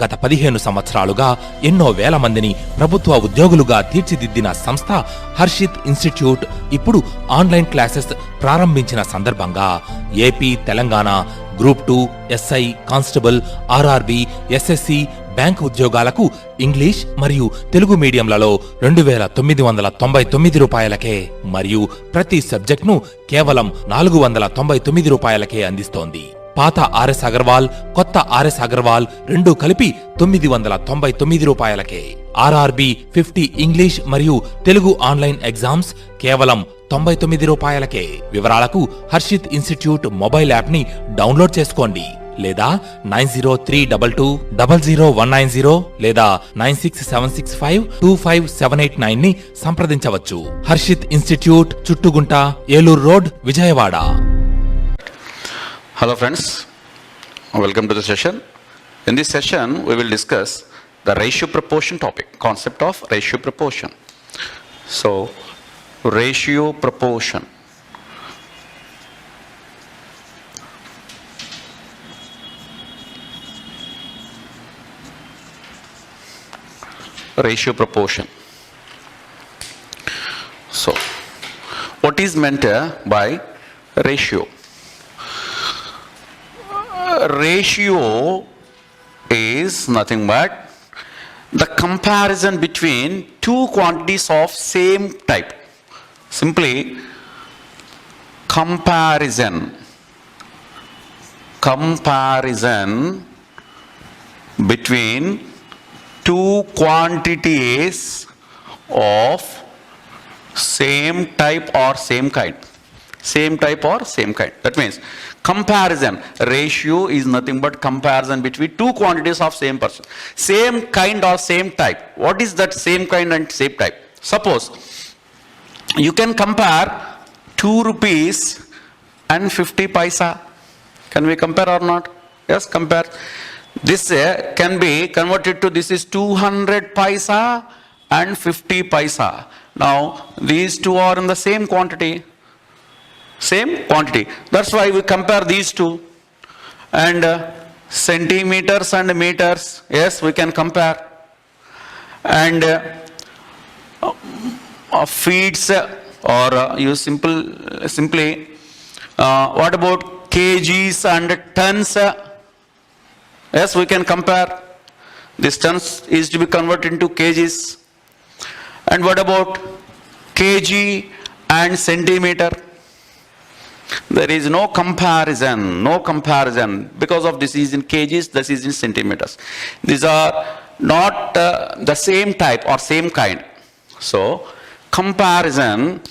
గత 15 సంవత్సరాలుగా ఎన్నో వేల మందిని ప్రభుత్వ ఉద్యోగులుగా తీర్చిదిద్దిన సంస్థ హర్షిత్ ఇన్స్టిట్యూట్ ఇప్పుడు ఆన్లైన్ క్లాసెస్ ప్రారంభించిన సందర్భంగా AP, Telangana group 2, SI, constable, RRB, SSC bank ఉద్యోగాలకు ఇంగ్లీష్ మరియు తెలుగు మీడియంలలో 2,999 రూపాయలకే మరియు ప్రతి సబ్జెక్ట్ను కేవలం 499 రూపాయలకే అందిస్తోంది. పాత ఆర్ఎస్ అగర్వాల్, కొత్త ఆర్ఎస్ అగర్వాల్ రెండూ కలిపి 999 రూపాయలకే. ఆర్ఆర్బి 50 ఇంగ్లీష్ మరియు తెలుగు ఆన్లైన్ ఎగ్జామ్స్ కేవలం 99 రూపాయలకే. వివరాలకు హర్షిత్ ఇన్స్టిట్యూట్ మొబైల్ యాప్ ని డౌన్లోడ్ చేసుకోండి లేదా 9032200190 లేదా 9676525789 ని సంప్రదించవచ్చు. Harshith institute, Chuttugunta, Eluru road, Vijayawada. Hello friends, welcome to the session. In this session we will discuss the ratio proportion topic, concept of ratio proportion. So ratio proportion. Ratio proportion. So what is meant by ratio? Ratio is nothing but the comparison between two quantities of same type. Simply comparison between two quantities of same type or same kind. Same type or same kind. That means comparison. Ratio is nothing but comparison between two quantities of same person. Same kind or same type. What is that same kind and same type? Suppose you can compare 2 rupees and 50 paisa. Can we compare or not? Yes, compare. This can be converted to, this is 200 paisa and 50 paisa. Now these two are in the same quantity. Same quantity. That's why we compare these two. And centimeters and meters, yes, we can compare. And feet or you simply what about kgs and tons? Yes, we can compare. This tons is to be converted into kgs. And what about kg and centimeter? There is no comparison, because of this is in kgs, this is in centimeters. These are not the same type or same kind. So comparison,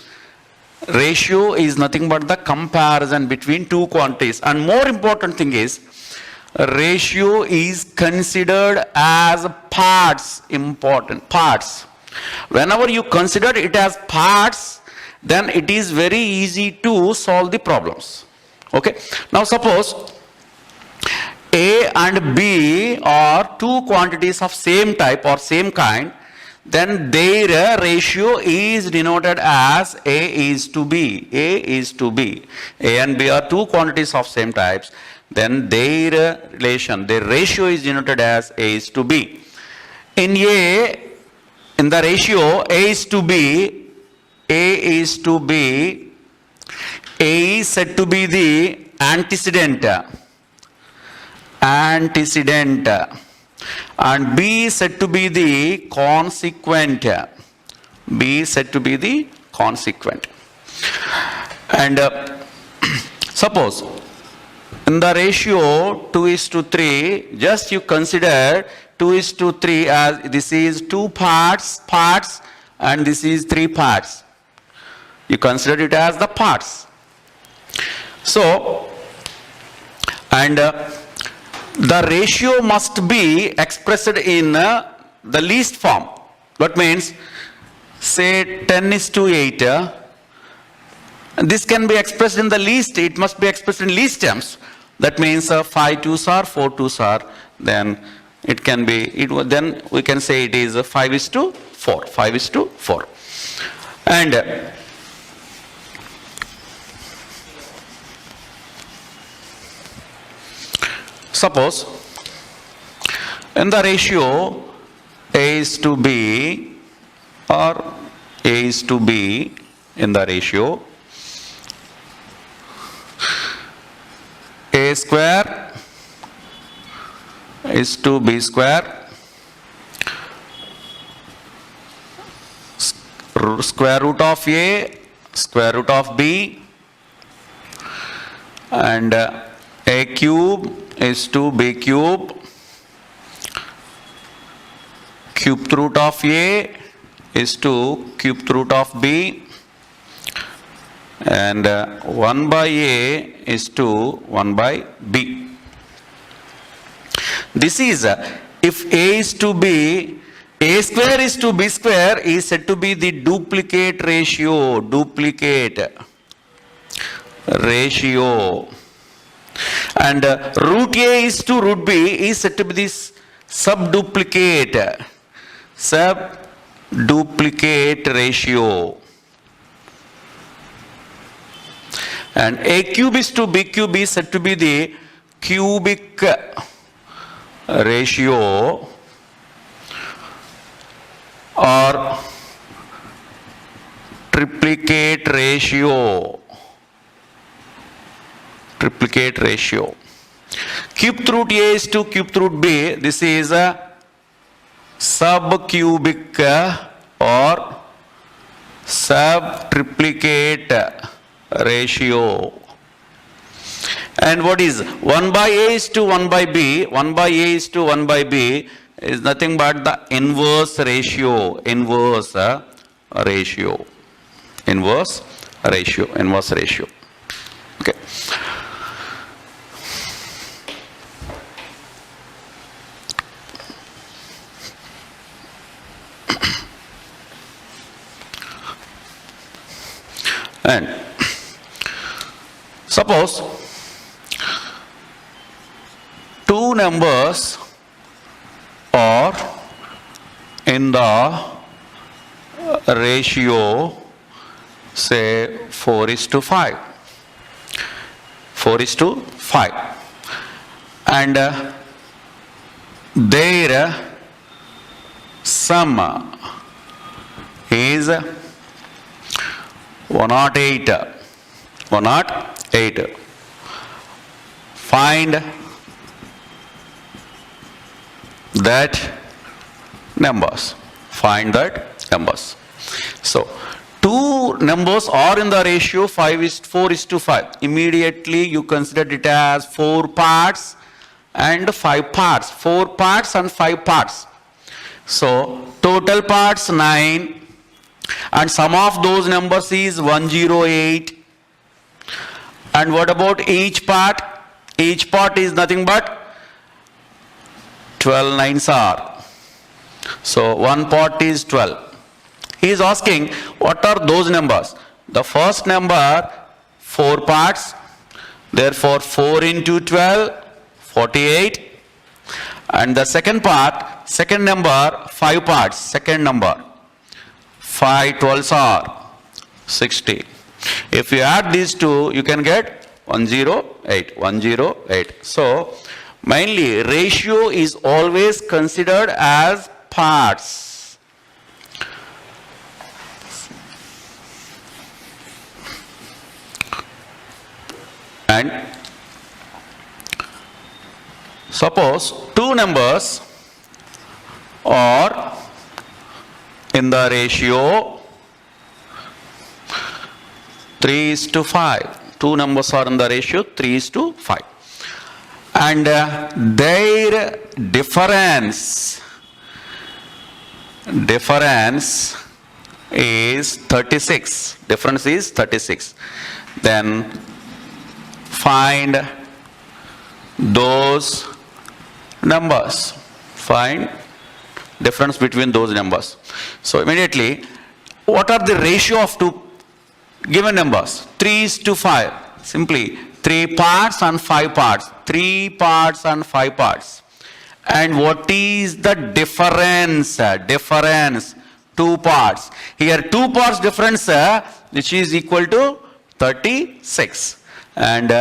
ratio is nothing but the comparison between two quantities. And more important thing is, ratio is considered as parts. Important parts. Whenever you consider it as parts, then it is very easy to solve the problems. Okay. Now suppose A and B are two quantities of same type or same kind, then their ratio is denoted as A is to B. A is to B. A and B are two quantities of same types, then their ratio is denoted as A is to B. In the ratio A is to B, A is to B, A is said to be the antecedent, and B is said to be the consequent. B is said to be the consequent. And suppose in the ratio 2:3, just you consider 2:3 as this is two parts, and this is 3 parts. You consider it as the parts. So, and the ratio must be expressed in the least form. That means, say 10:8. This can be expressed in the least, it must be expressed in least terms. That means 5 2s are, 4 2s are, then it can be, then we can say it is 5:4. 5:4. And suppose in the ratio A is to B or A is to B in the ratio A square is to B square, square root of A, square root of B, and A cube is to B cube, cubed root of A is to cubed root of B, and 1 by A is to 1 by B. This is, if A is to B, A square is to B square is said to be the duplicate ratio, and root A is to root B is said to be this subduplicate ratio, and A cube is to B cube is said to be the cubic ratio or triplicate ratio. Cubed root A is to cubed root B, this is a subcubic or subtriplicate ratio. And what is 1 by A is to 1 by B? 1 by A is to 1 by B is nothing but the inverse ratio. Okay. And suppose two numbers are in the ratio, say 4:5, and their sum is 108. Find that numbers. So, two numbers are in the ratio 4:5. Immediately you consider it as 4 parts and 5 parts. 4 parts and 5 parts. So, total parts 9. And sum of those numbers is 108. And what about each part? Each part is nothing but 12 nines are. So one part is 12. He is asking what are those numbers? The first number 4 parts. Therefore 4 into 12, 48. And the second number 5 parts. Second number 5 12s are 60. If you add these two, you can get 108. So, mainly ratio is always considered as parts. And suppose two numbers are in the ratio 3:5. Two numbers are in the ratio 3:5. And their difference is 36. Difference is 36. Then find those numbers. Find difference between those numbers. So immediately, what are the ratio of two given numbers? 3:5. Simply 3 parts and 5 parts. 3 parts and 5 parts. And what is the difference? 2 parts. Here 2 parts difference which is equal to 36. And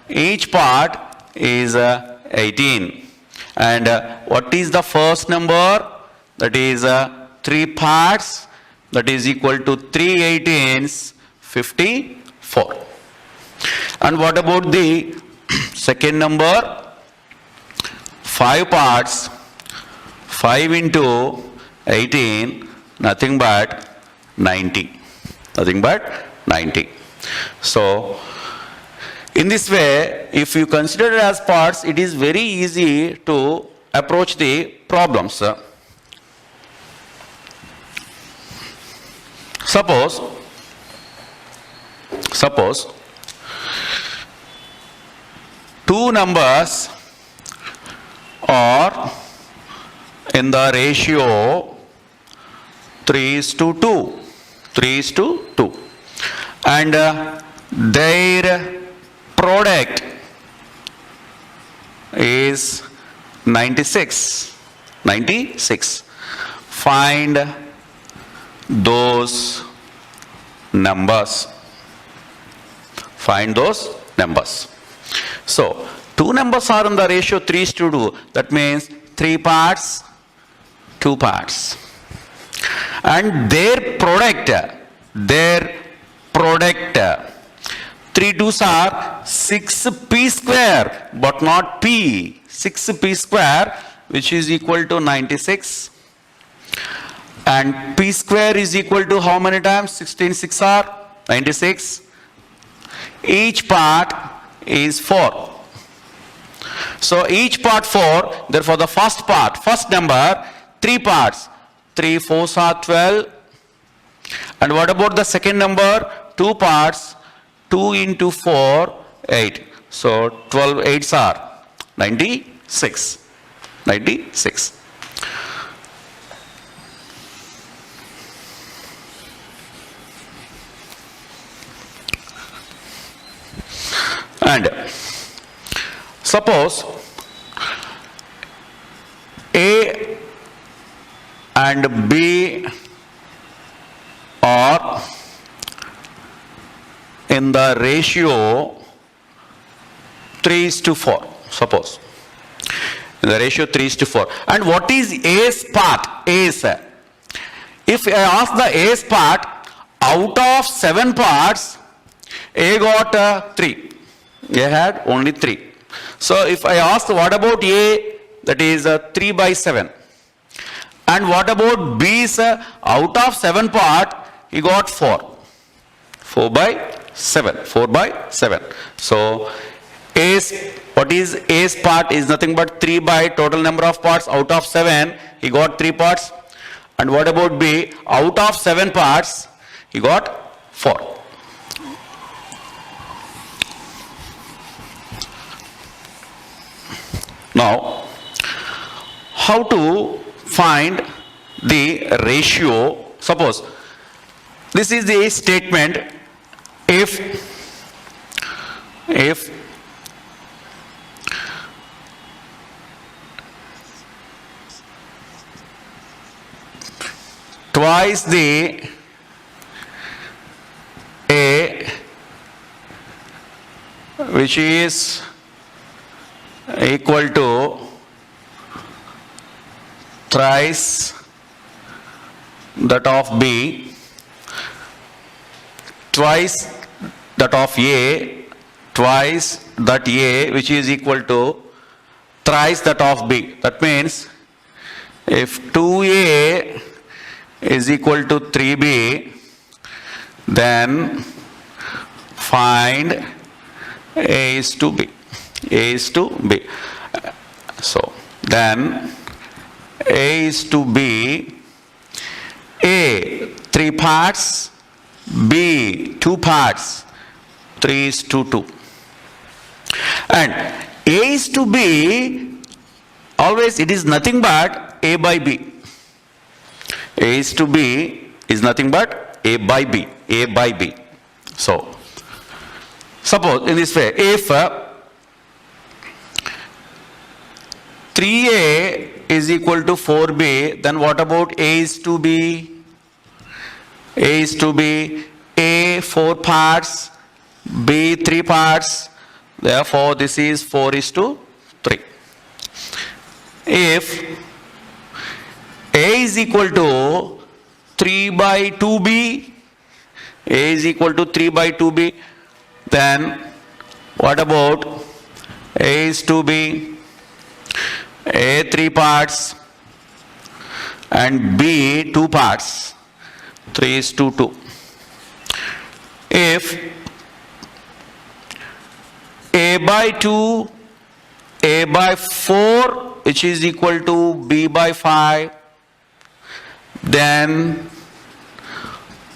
each part is 18. And what is the first number? That is 3 parts. That is equal to 3 18s, 54. And what about the second number? 5 parts. 5 into 18, nothing but 90. Nothing but 90. So, in this way, if you consider it as parts, it is very easy to approach the problems. Suppose two numbers are in the ratio 3:2. 3:2. And their product is 96. Find those numbers. So, two numbers are in the ratio 3:2. That means 3 parts, 2 parts. And their product, 3 2s are 6p square, but not p. 6p square, which is equal to 96. And p square is equal to how many times? 16 6 are 96. Each part is 4. So each part 4, therefore the first number, 3 parts. 3 4s are 12. And what about the second number? 2 parts. 2 into 4, 8. So 12 8s are 96. And suppose A and B are in the ratio 3:4. Suppose in the ratio 3:4. And what is A's part? A's. If I ask the A's part, out of 7 parts, A got 3. A had only 3. So if I ask what about A, that is 3 by 7. And what about B's, out of 7 part, he got 4. 4 by 7. So what is A's part is nothing but 3 by total number of parts. Out of 7, he got 3 parts. And what about B? Out of 7 parts, he got 4. Now, how to find the ratio? Suppose this is the statement, if twice the A, which is equal to thrice that of B, twice that of A, twice that A, which is equal to thrice that of B. That means if 2A is equal to 3B, then find A is to B. A is to B. So then A is to B, A 3 parts, B 2 parts, 3 is to 2. And A is to B, always it is nothing but A by B. A is to B is nothing but A by B. A by B. So suppose in this way, if 3A is equal to 4B, then what about A is to B? A is to B, A 4 parts, B 3 parts, therefore this is 4 is to 3. if A is equal to 3 by 2B, A is equal to 3 by 2B, then what about A is to be A 3 parts and B 2 parts, 3 is to 2. If A by 2, A by 4, which is equal to B by 5, then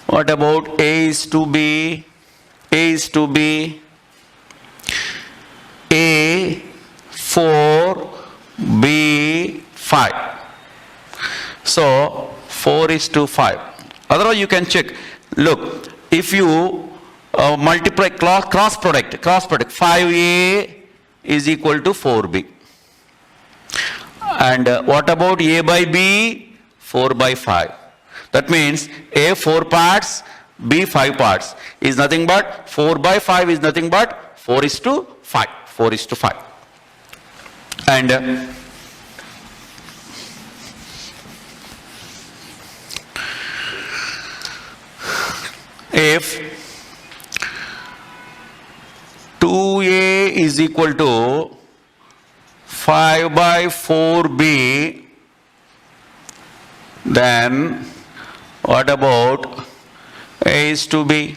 what about A is to be A 4, B 5. So 4 is to 5. Otherwise you can check. Look, if you multiply cross product, 5A is equal to 4B. And what about A by B? 4 by 5. That means A 4 parts, B 5 parts is nothing but 4 by 5 is nothing but 4 is to 5. 4 is to 5. And if 2A is equal to 5 by 4B, then what about A is to B?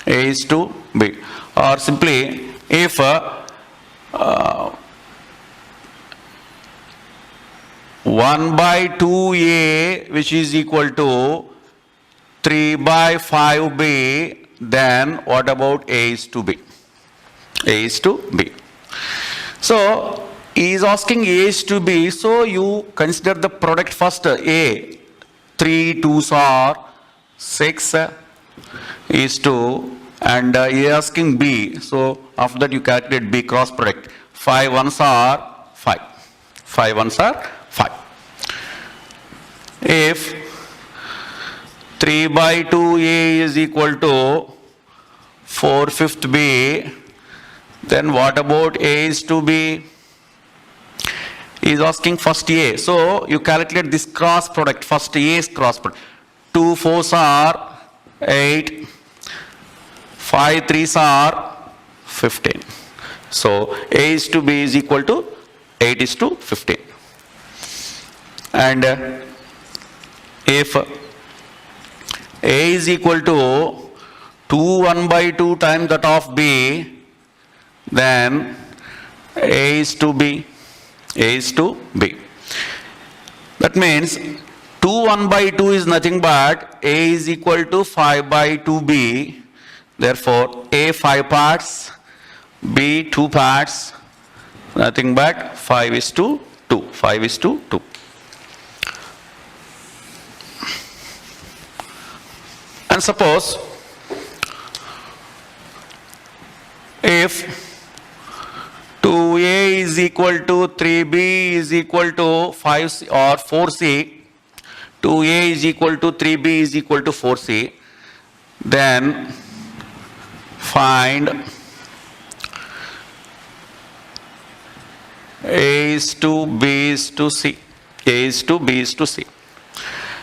A is to B. Or simply, if 1 by 2A, which is equal to 3 by 5B, then what about A is to B? A is to B. So, he is asking A is to B, so you consider the product first. A, 3 2s are 6 is to, and he is asking B, so after that you calculate B cross product. 5 1s are 5. 5 1s are 5. If 3 by 2A is equal to 4/5 B, then what about A is to B? He is asking first A. So you calculate this cross product, first A's cross product. 2 4s are 8, 5 3s are 15. So A is to B is equal to 8 is to 15. And if A is equal to 2 1 by 2 times that of B, then A is to B. A is to B. That means 2 1 by 2 is nothing but A is equal to 5 by 2B. Therefore, A 5 parts, B 2 parts, nothing but 5 is to 2. 5 is to 2. And suppose if 2A is equal to 3B is equal to 5C or 4C, 2A is equal to 3B is equal to 4C, then find A is to B is to C. A is to B is to C.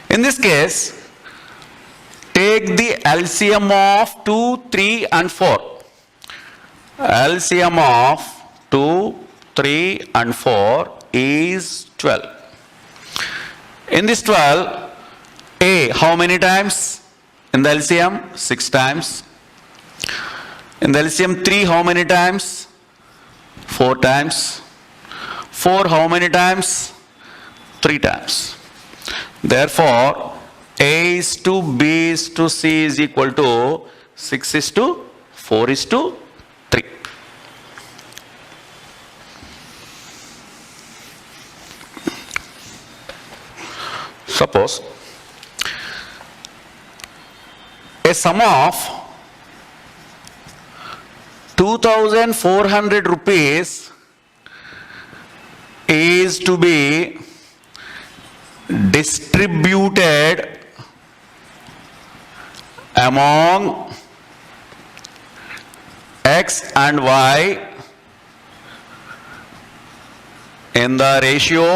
In this case, take the LCM of 2, 3 and 4. LCM of 2, 3 and 4 is 12. In this 12, A how many times? In the LCM, 6 times. In the LCM 3 how many times? 4 times. 4 how many times? 3 times. Therefore, A is to B is to C is equal to 6 is to 4 is to 3. Suppose a sum of 2,400 rupees is to be distributed among X and Y in the ratio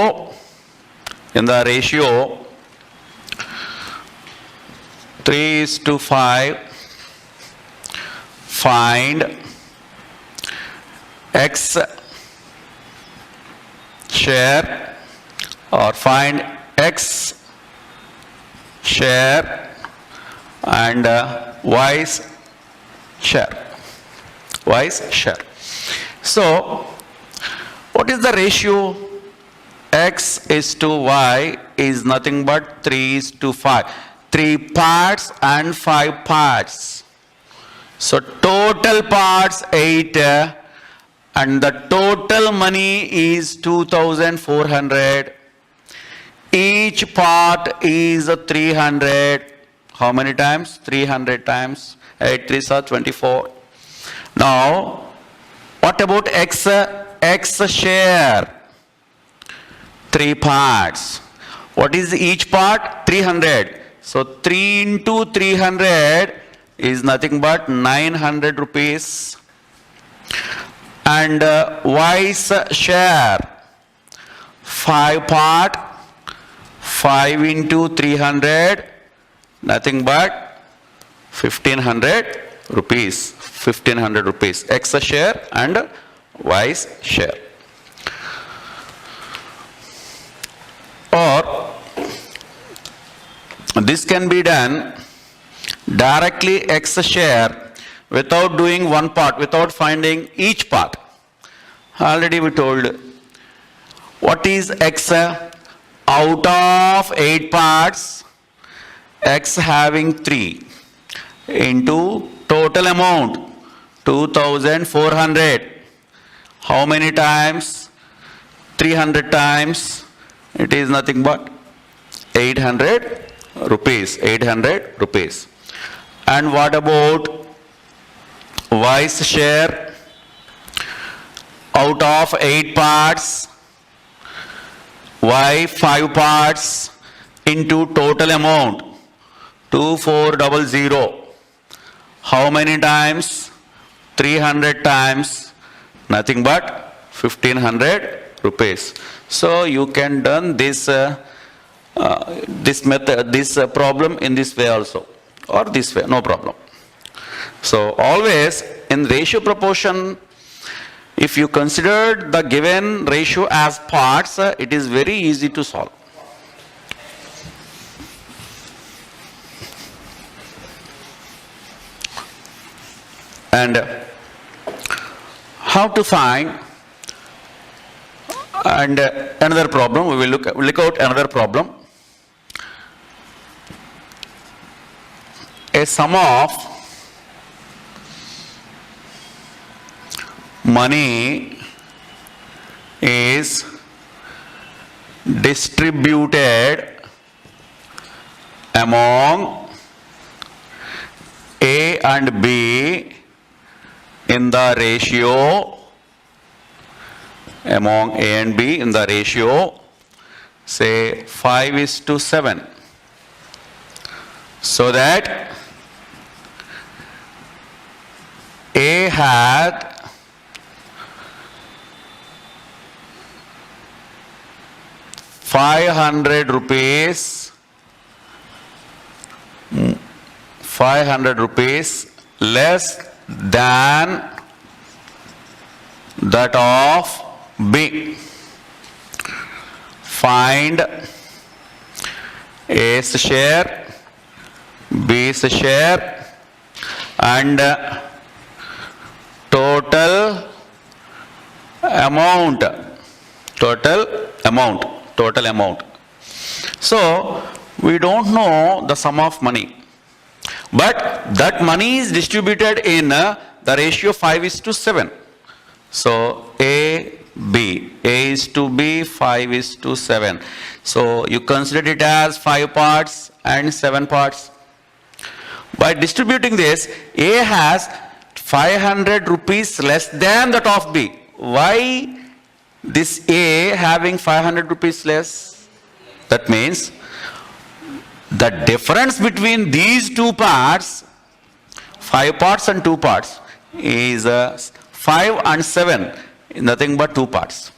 3:5, find X share or find X share and Y's share. So, what is the ratio? X is to Y is nothing but 3:5. 3 parts and 5 parts. So total parts 8 and the total money is 2,400. Each part is 300. How many times? 300 times. 8 3s are 24. Now, what about X share? 3 parts. What is each part? 300. So 3 into 300 is nothing but 900 rupees. And Y's share, 5 part, 5 into 300, nothing but 1500 rupees. 1500 rupees. X share and Y's share. Or this can be done directly X share without doing one part, without finding each part. Already we told what is X out of 8 parts, X having 3 into total amount 2,400. How many times? 300 times. It is nothing but 800 rupees. 800 rupees. And what about Y's share? Out of 8 parts, Y 5 parts into total amount 2,400. How many times? 300 times. Nothing but 1,500 rupees. So you can done this problem in this way also, or this way, no problem. So always in ratio proportion, if you consider the given ratio as parts, it is very easy to solve. And how to find, and another problem, we will look out another problem. A sum of money is distributed among A and B in the ratio, among A and B in the ratio, say 5:7. So that A had 500 rupees, 500 rupees less than that of B. Find A's share, B's share and total amount. So we don't know the sum of money, but that money is distributed in the ratio 5:7. So A is to B, 5:7. So you consider it as 5 parts and 7 parts. By distributing this, A has 500 rupees less than that of B. Why this A having 500 rupees less? That means the difference between these 2 parts, 5 parts and 2 parts, is 5 and 7, nothing but 2 parts.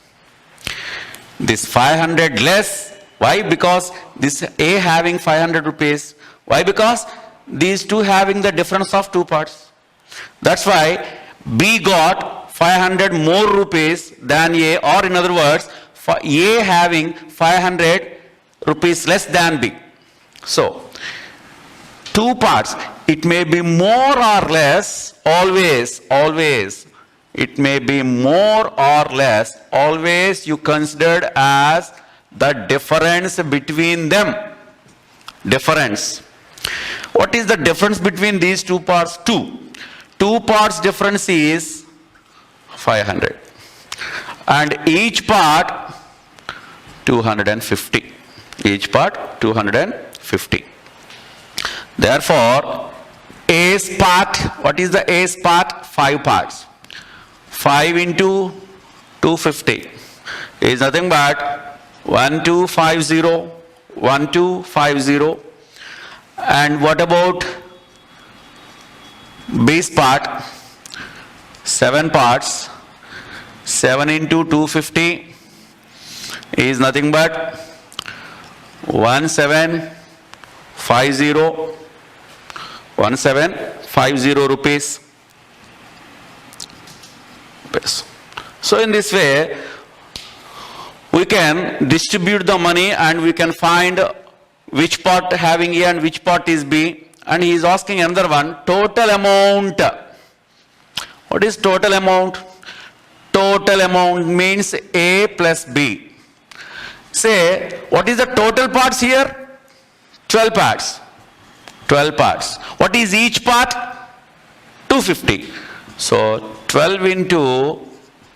This 500 less. Why? Because this A having 500 rupees. Why? Because these two having the difference of 2 parts. That's why B got 500 more rupees than A, or in other words, for A having 500 rupees less than B. So, 2 parts, it may be more or less, always, it may be more or less, always you considered as the difference between them. Difference. What is the difference between these 2 parts? 2. 2 parts difference is 500. And each part 250. Each part 250. Therefore, A's part, what is the A's part? 5 parts. 5 into 250 is nothing but 1250, 1250. And what about B's part? 7 parts. 7 into 250 is nothing but 1750. 1750 rupees. So in this way, we can distribute the money and we can find which part having A and which part is B. And he is asking another one, total amount. What is total amount? Total amount means A plus B. Say, what is the total parts here? 12 parts. 12 parts. What is each part? 250. So 12 into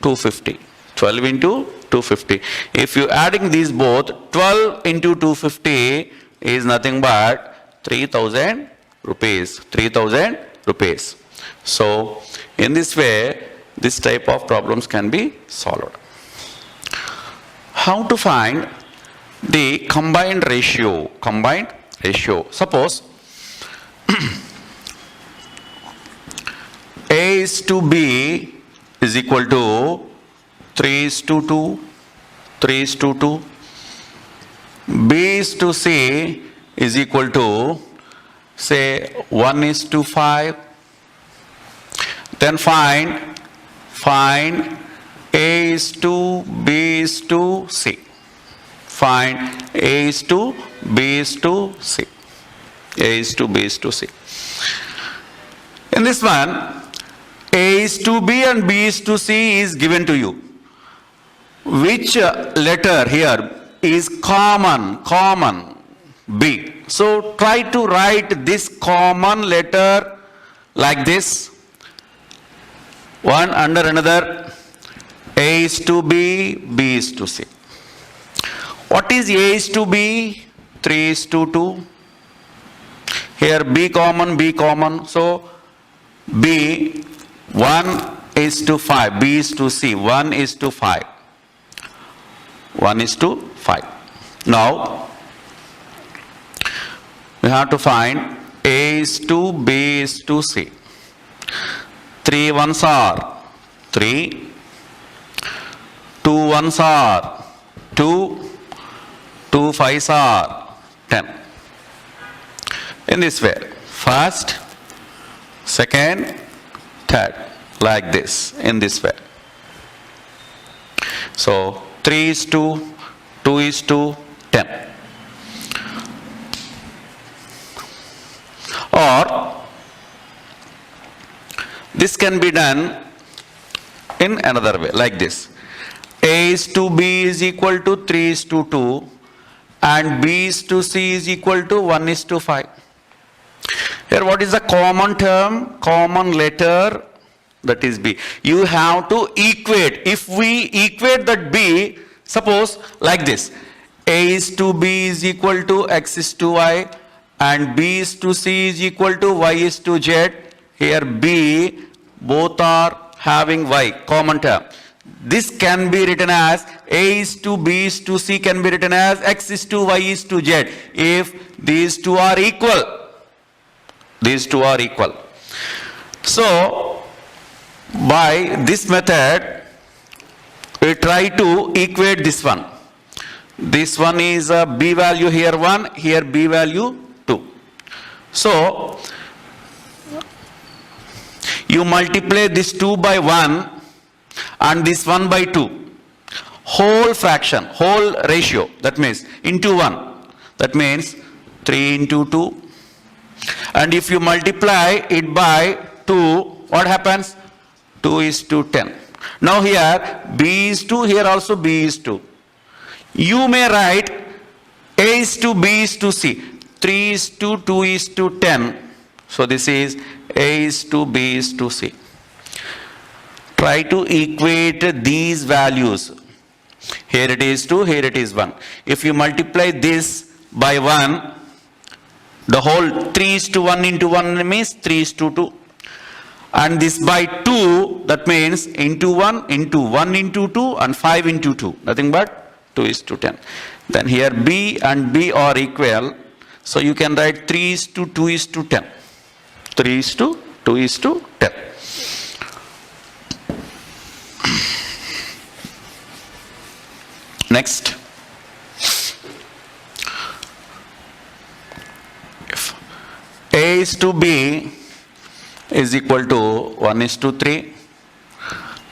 250. 12 into 250. If you adding these both, 12 into 250 is nothing but 3000 rupees. 3000 rupees. So in this way, this type of problems can be solved. How to find the combined ratio? Combined ratio. Suppose A is to B is equal to 3 is to 2, 3 is to 2. B is to C is equal to, say, 1 is to 5. Then find A is to B is to C. Find A is to B is to C. A is to B is to C. In this one, A is to B and B is to C is given to you. Which letter here is common? Common. B. So try to write this common letter like this. One under another. A is to B, B is to C. What is A is to B? 3 is to 2. Here B common, B common. So B, 1 is to 5. B is to C. 1 is to 5. 1 is to 5. Now, we have to find A is to B is to C. 3 ones are 3. 2 ones are 2. 2 fives are 10. In this way, first, second, third, like this, in this way. So 3 is to 2 is to 10. Or this can be done in another way, like this. A is to B is equal to 3 is to 2 and B is to C is equal to 1 is to 5. Here what is the common term? Common letter, that is B. You have to equate. If we equate that B, suppose like this. A is to B is equal to X is to Y and B is to C is equal to Y is to Z. Here B, both are having Y, common term. This can be written as A is to B is to C can be written as X is to Y is to Z if these two are equal. These two are equal. So, by this method, we try to equate this one. This one is B value here 1, here B value 2. So, you multiply this 2 by 1 and this 1 by 2. Whole fraction, whole ratio, that means into 1. That means 3 into 2. And if you multiply it by 2, what happens? 2 is to 10. Now here B is 2, here also B is 2. You may write A is to B is to C. 3 is to 2 is to 10. So this is A is to B is to C. Try to equate these values. Here it is 2, here it is 1. If you multiply this by 1, the whole 3 is to 1 into 1 means 3 is to 2. And this by 2, that means into 1 into 1 into 2 and 5 into 2. Nothing but 2 is to 10. Then here B and B are equal. So you can write 3 is to 2 is to 10. 3 is to 2 is to 10. Next. If A is to B is equal to 1 is to 3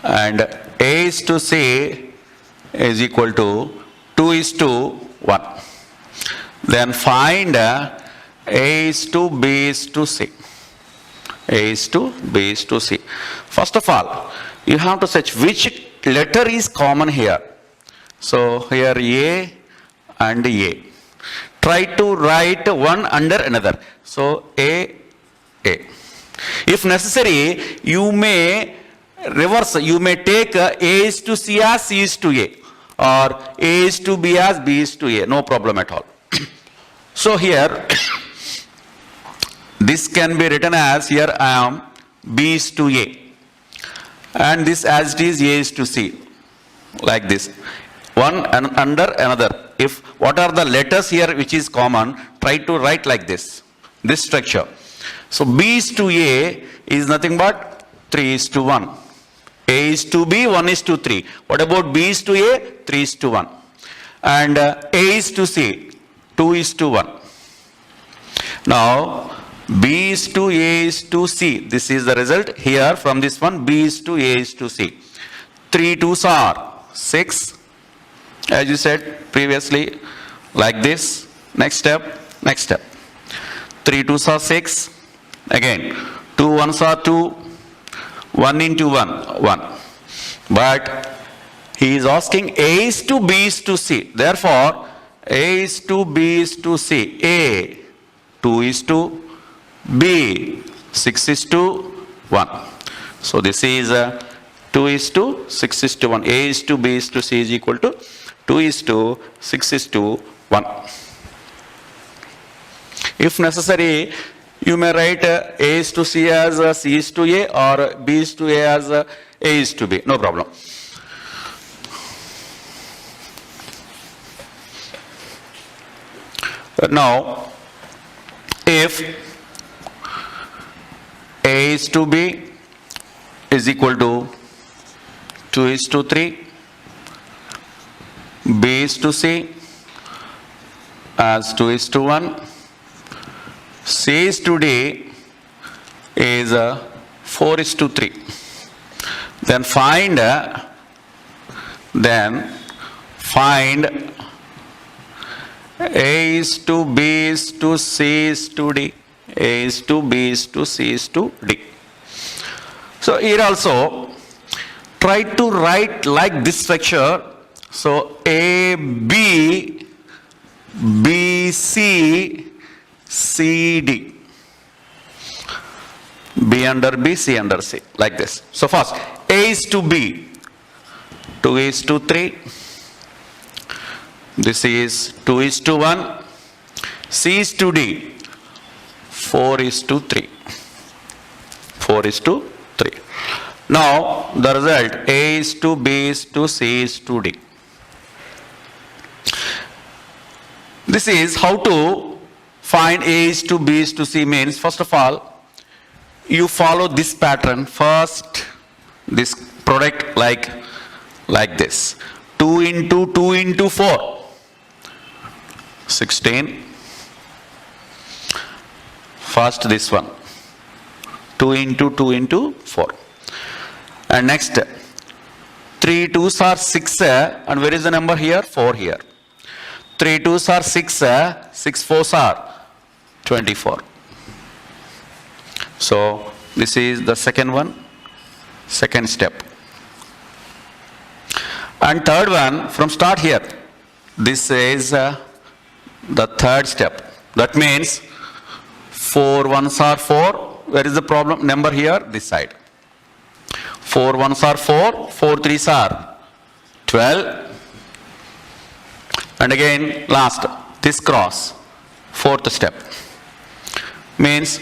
and A is to C is equal to 2 is to 1. Then find A is to B is to C. A is to B is to C. First of all, you have to search which letter is common here. So here A and A. Try to write one under another. So A. If necessary, you may reverse. You may take A is to C as C is to A, or A is to B as B is to A. No problem at all. So here, this can be written as, here I am B is to A, and this as it is A is to C, like this. One and under another. If what are the letters here which is common, try to write like this structure. So B is to A is nothing but 3 is to 1. A is to B, 1 is to 3. What about B is to A? 3 is to 1. And A is to C, 2 is to 1. Now, B is to A is to C. This is the result here from this one. B is to A is to C. 3 2s are 6. As you said previously, like this. Next step. 3 2s are 6. Again, 2 1s are 2. 1 into 1, 1. But he is asking A is to B is to C. Therefore, A is to B is to C. A, 2 is to B, 6 is to 1. So this is 2 is to 6 is to 1. A is to B is to C is equal to 2 is to 6 is to 1. If necessary, you may write A is to C as C is to A, or B is to A as A is to B. No problem. Now, if A is to B is equal to 2 is to 3, B is to C as 2 is to 1, C is to D is 4 is to 3. Then find A is to B is to C is to D. A is to B is to C is to D. So here also try to write like this structure. So A, B, B, C, C, D. B under B, C under C, like this. So first, A is to B, 2 is to 3. This is 2 is to 1. C is to D, 4 is to 3. 4 is to 3. Now, the result, A is to B is to C is to D. This is how to find A is to B is to C means, first of all, you follow this pattern. First, this product like this. 2 into 2 into 4. 16. First this one. 2 into 2 into 4. And next, 3 2s are 6, and where is the number here? 4 here. 3 2s are 6, 6 4s are 24. So, this is the second one, second step. And third one, from start here, this is the third step. That means 4 1s are 4. Where is the problem? Number here, this side. 4 1s are 4, 4 3s are 12. And again, last, this cross, fourth step. Means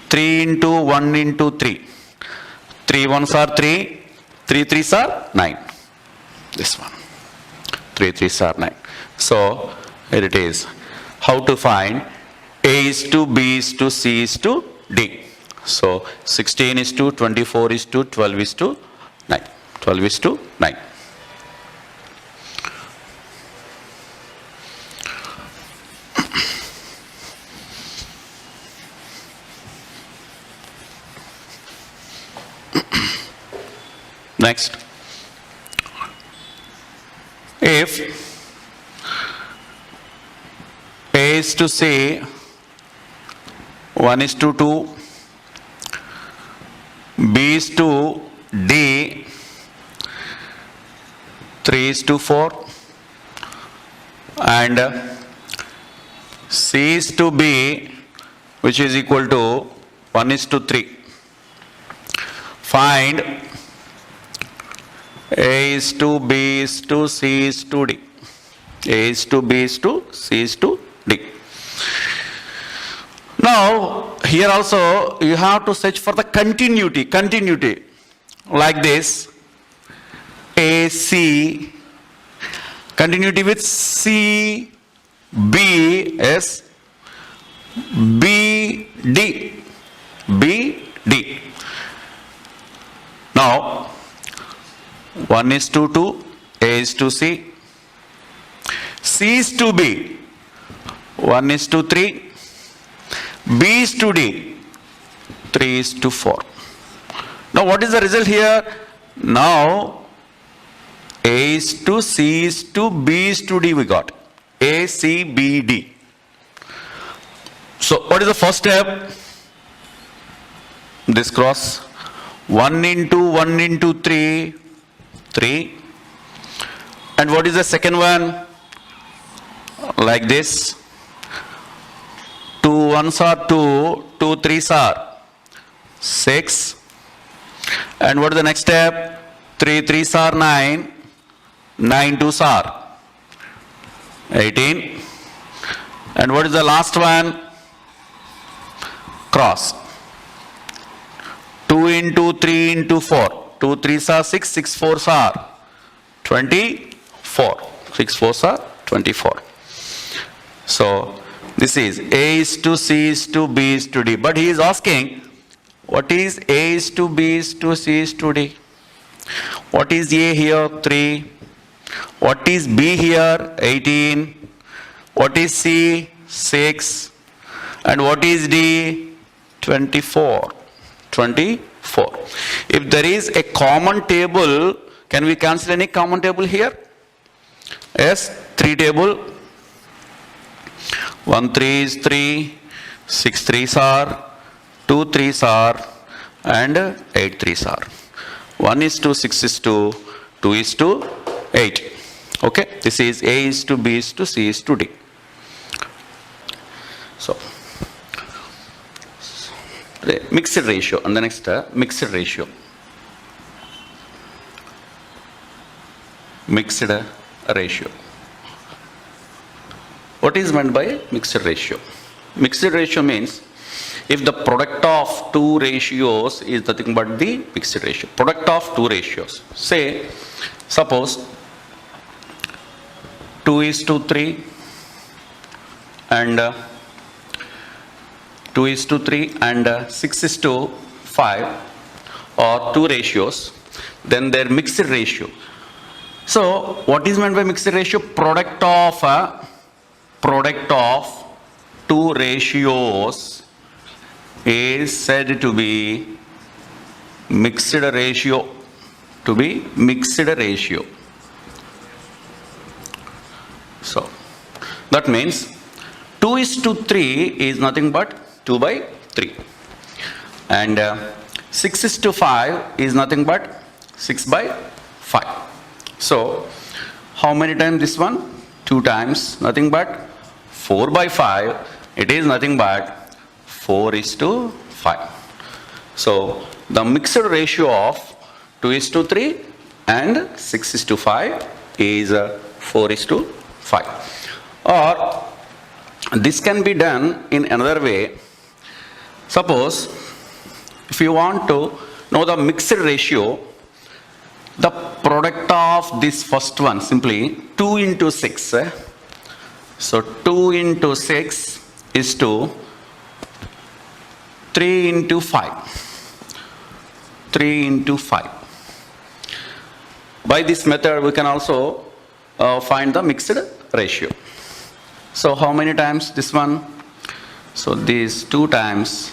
3 into 1 into 3. 3 1s are 3, 3 3s are 9. This one. 3 3s are 9. So, here it is. How to find A is to B is to C is to D. So, 16 is to 24 is to 12 is to 9. 12 is to 9. Next, if A is to C, 1 is to 2, B is to D, 3 is to 4, and C is to B, which is equal to 1 is to 3. Find A is to B is to C is to D. A is to B is to C is to D. Now, here also you have to search for the continuity, like this. A, C, continuity with C, B, S, B, D, B, D. Now, 1 is to 2, A is to C, C is to B, 1 is to 3, B is to D, 3 is to 4. Now what is the result here? Now A is to C is to B is to D we got. A, C, B, D. So what is the first step? This cross. 1 into 3, 3. And what is the second one? Like this. 2 1s are 2, 2 3s are 6. And what is the next step? 3 3s are 9, 9 2s are 18. And what is the last one? Cross. 2 into 3 into 4. 2 3s are 6, 6 4s are 24. 6 4s are 24. So, this is A is to C is to B is to D. But he is asking, what is A is to B is to C is to D? What is A here? 3. What is B here? 18. What is C? 6. And what is D? 24. 24. If there is a common table, can we cancel any common table here? Yes, 3 table. 1 3 is 3, 6 3s are, 2 3s are, and 8 3s are. 1 is to 6 is to 2 is to 8. Okay, this is A is to B is to C is to D. So, mixed ratio, and the next mixed ratio. Mixed ratio. What is meant by mixed ratio? Mixed ratio means if the product of two ratios is nothing but the mixed ratio. Product of two ratios. Say, suppose 2 is to 3 and 2 is to 3 and 6 is to 5 or two ratios, then their mixed ratio. So, what is meant by mixed ratio? Product of product of two ratios is said to be mixed ratio. To be mixed ratio. So that means 2:3 is nothing but 2/3, and 6:5 is nothing but 6/5. So how many times this one? 2 times, nothing but 4/5. It is nothing but 4:5. So the mixed ratio of 2:3 and 6:5 is 4:5. Or this can be done in another way. Suppose if you want to know the mixed ratio, the product of this first one, simply 2 into 6. So 2 into 6 is to 3 into 5. 3 into 5. By this method, we can also find the mixed ratio. So how many times this one? So these 2 times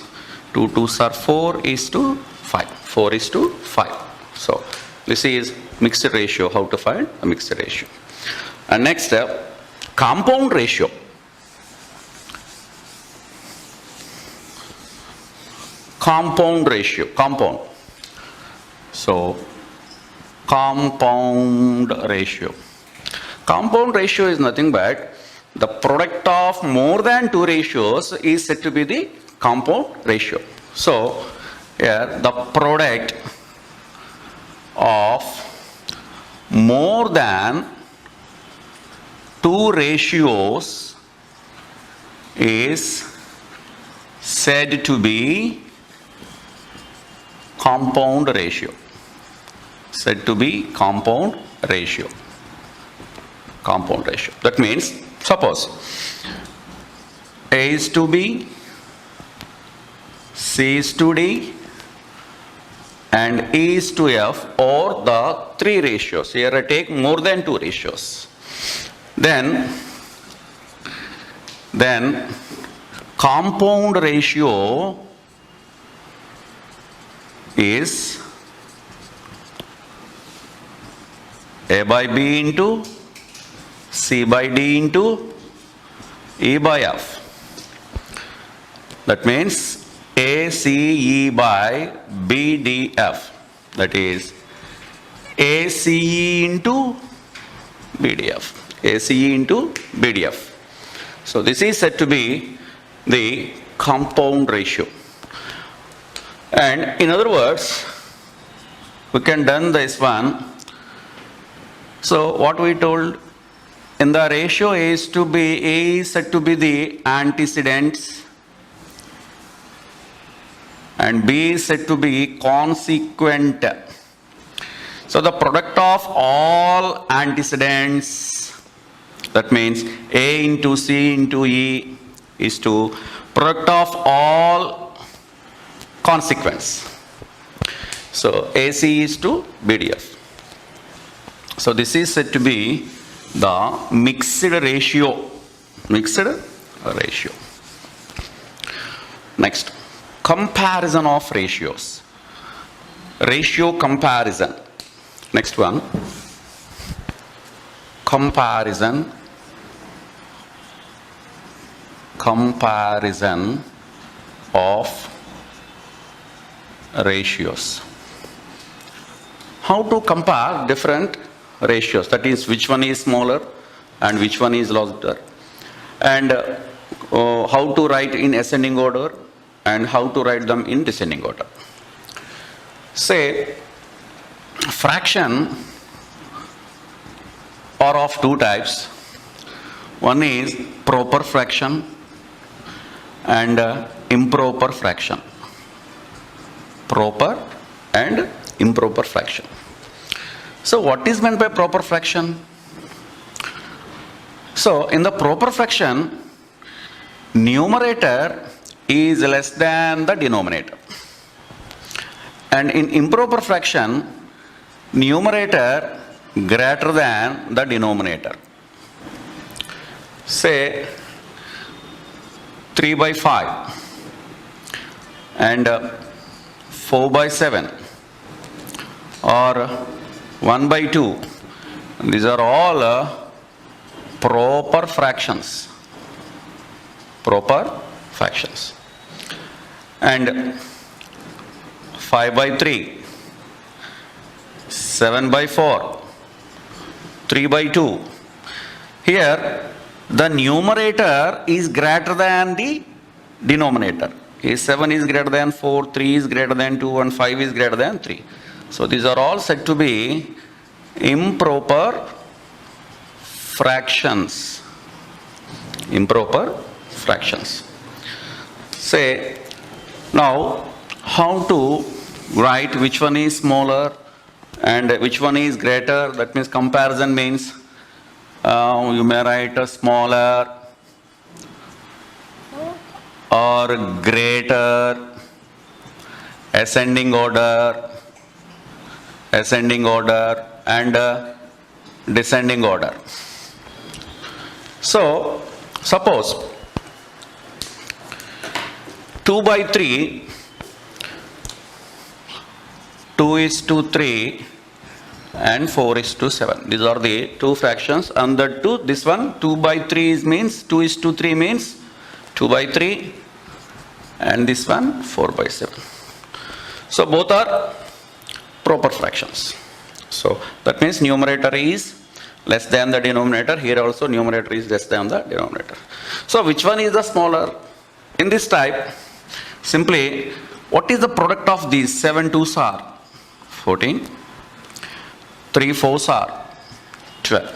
2 2s are 4:5. 4:5. So this is mixed ratio. How to find a mixed ratio? And next, compound ratio. Compound ratio. Compound. So compound ratio. Compound ratio is nothing but the product of more than 2 ratios is said to be the compound ratio. So here the product of more than 2 ratios is said to be compound ratio. Said to be compound ratio. Compound ratio. That means, suppose A is to B, C is to D, and E is to F, or the 3 ratios. Here I take more than 2 ratios. Then compound ratio is A by B into C by D into E by F. That means ACE by BDF. That is ACE into BDF. ACE into BDF. So this is said to be the compound ratio. And in other words, we can done this one. So what we told in the ratio is to be, A is said to be the antecedents and B is said to be consequent. So the product of all antecedents, that means A into C into E is to product of all consequence. So AC is to BDF. So this is said to be the mixed ratio. Mixed ratio. Next, comparison of ratios. Ratio comparison. Next one. Comparison. Comparison of ratios. How to compare different ratios? That is, which one is smaller and which one is larger, and how to write in ascending order and how to write them in descending order. Say, fraction are of 2 types. One is proper fraction and improper fraction. Proper and improper fraction. So what is meant by proper fraction? So in the proper fraction, numerator is less than the denominator. And in improper fraction, numerator greater than the denominator. say 3 by 5 and 4 by 7 or 1 by 2. These are all proper fractions. Proper fractions. And 5 by 3, 7 by 4, 3 by 2. Here, the numerator is greater than the denominator. Here 7 is greater than 4, 3 is greater than 2, and 5 is greater than 3. So these are all said to be improper fractions. Improper fractions. Say, now how to write which one is smaller and which one is greater? That means comparison means you may write a smaller or greater, ascending order, and descending order. So, suppose 2 by 3, 2:3, and 4:7. These are the two fractions. And the two, this one 2 by 3 means 2:3 means 2 by 3, and this one 4 by 7. So both are proper fractions. So that means numerator is less than the denominator. Here also numerator is less than the denominator. So which one is the smaller? In this type, simply what is the product of these? 7 2s are 14, 3 4s are 12.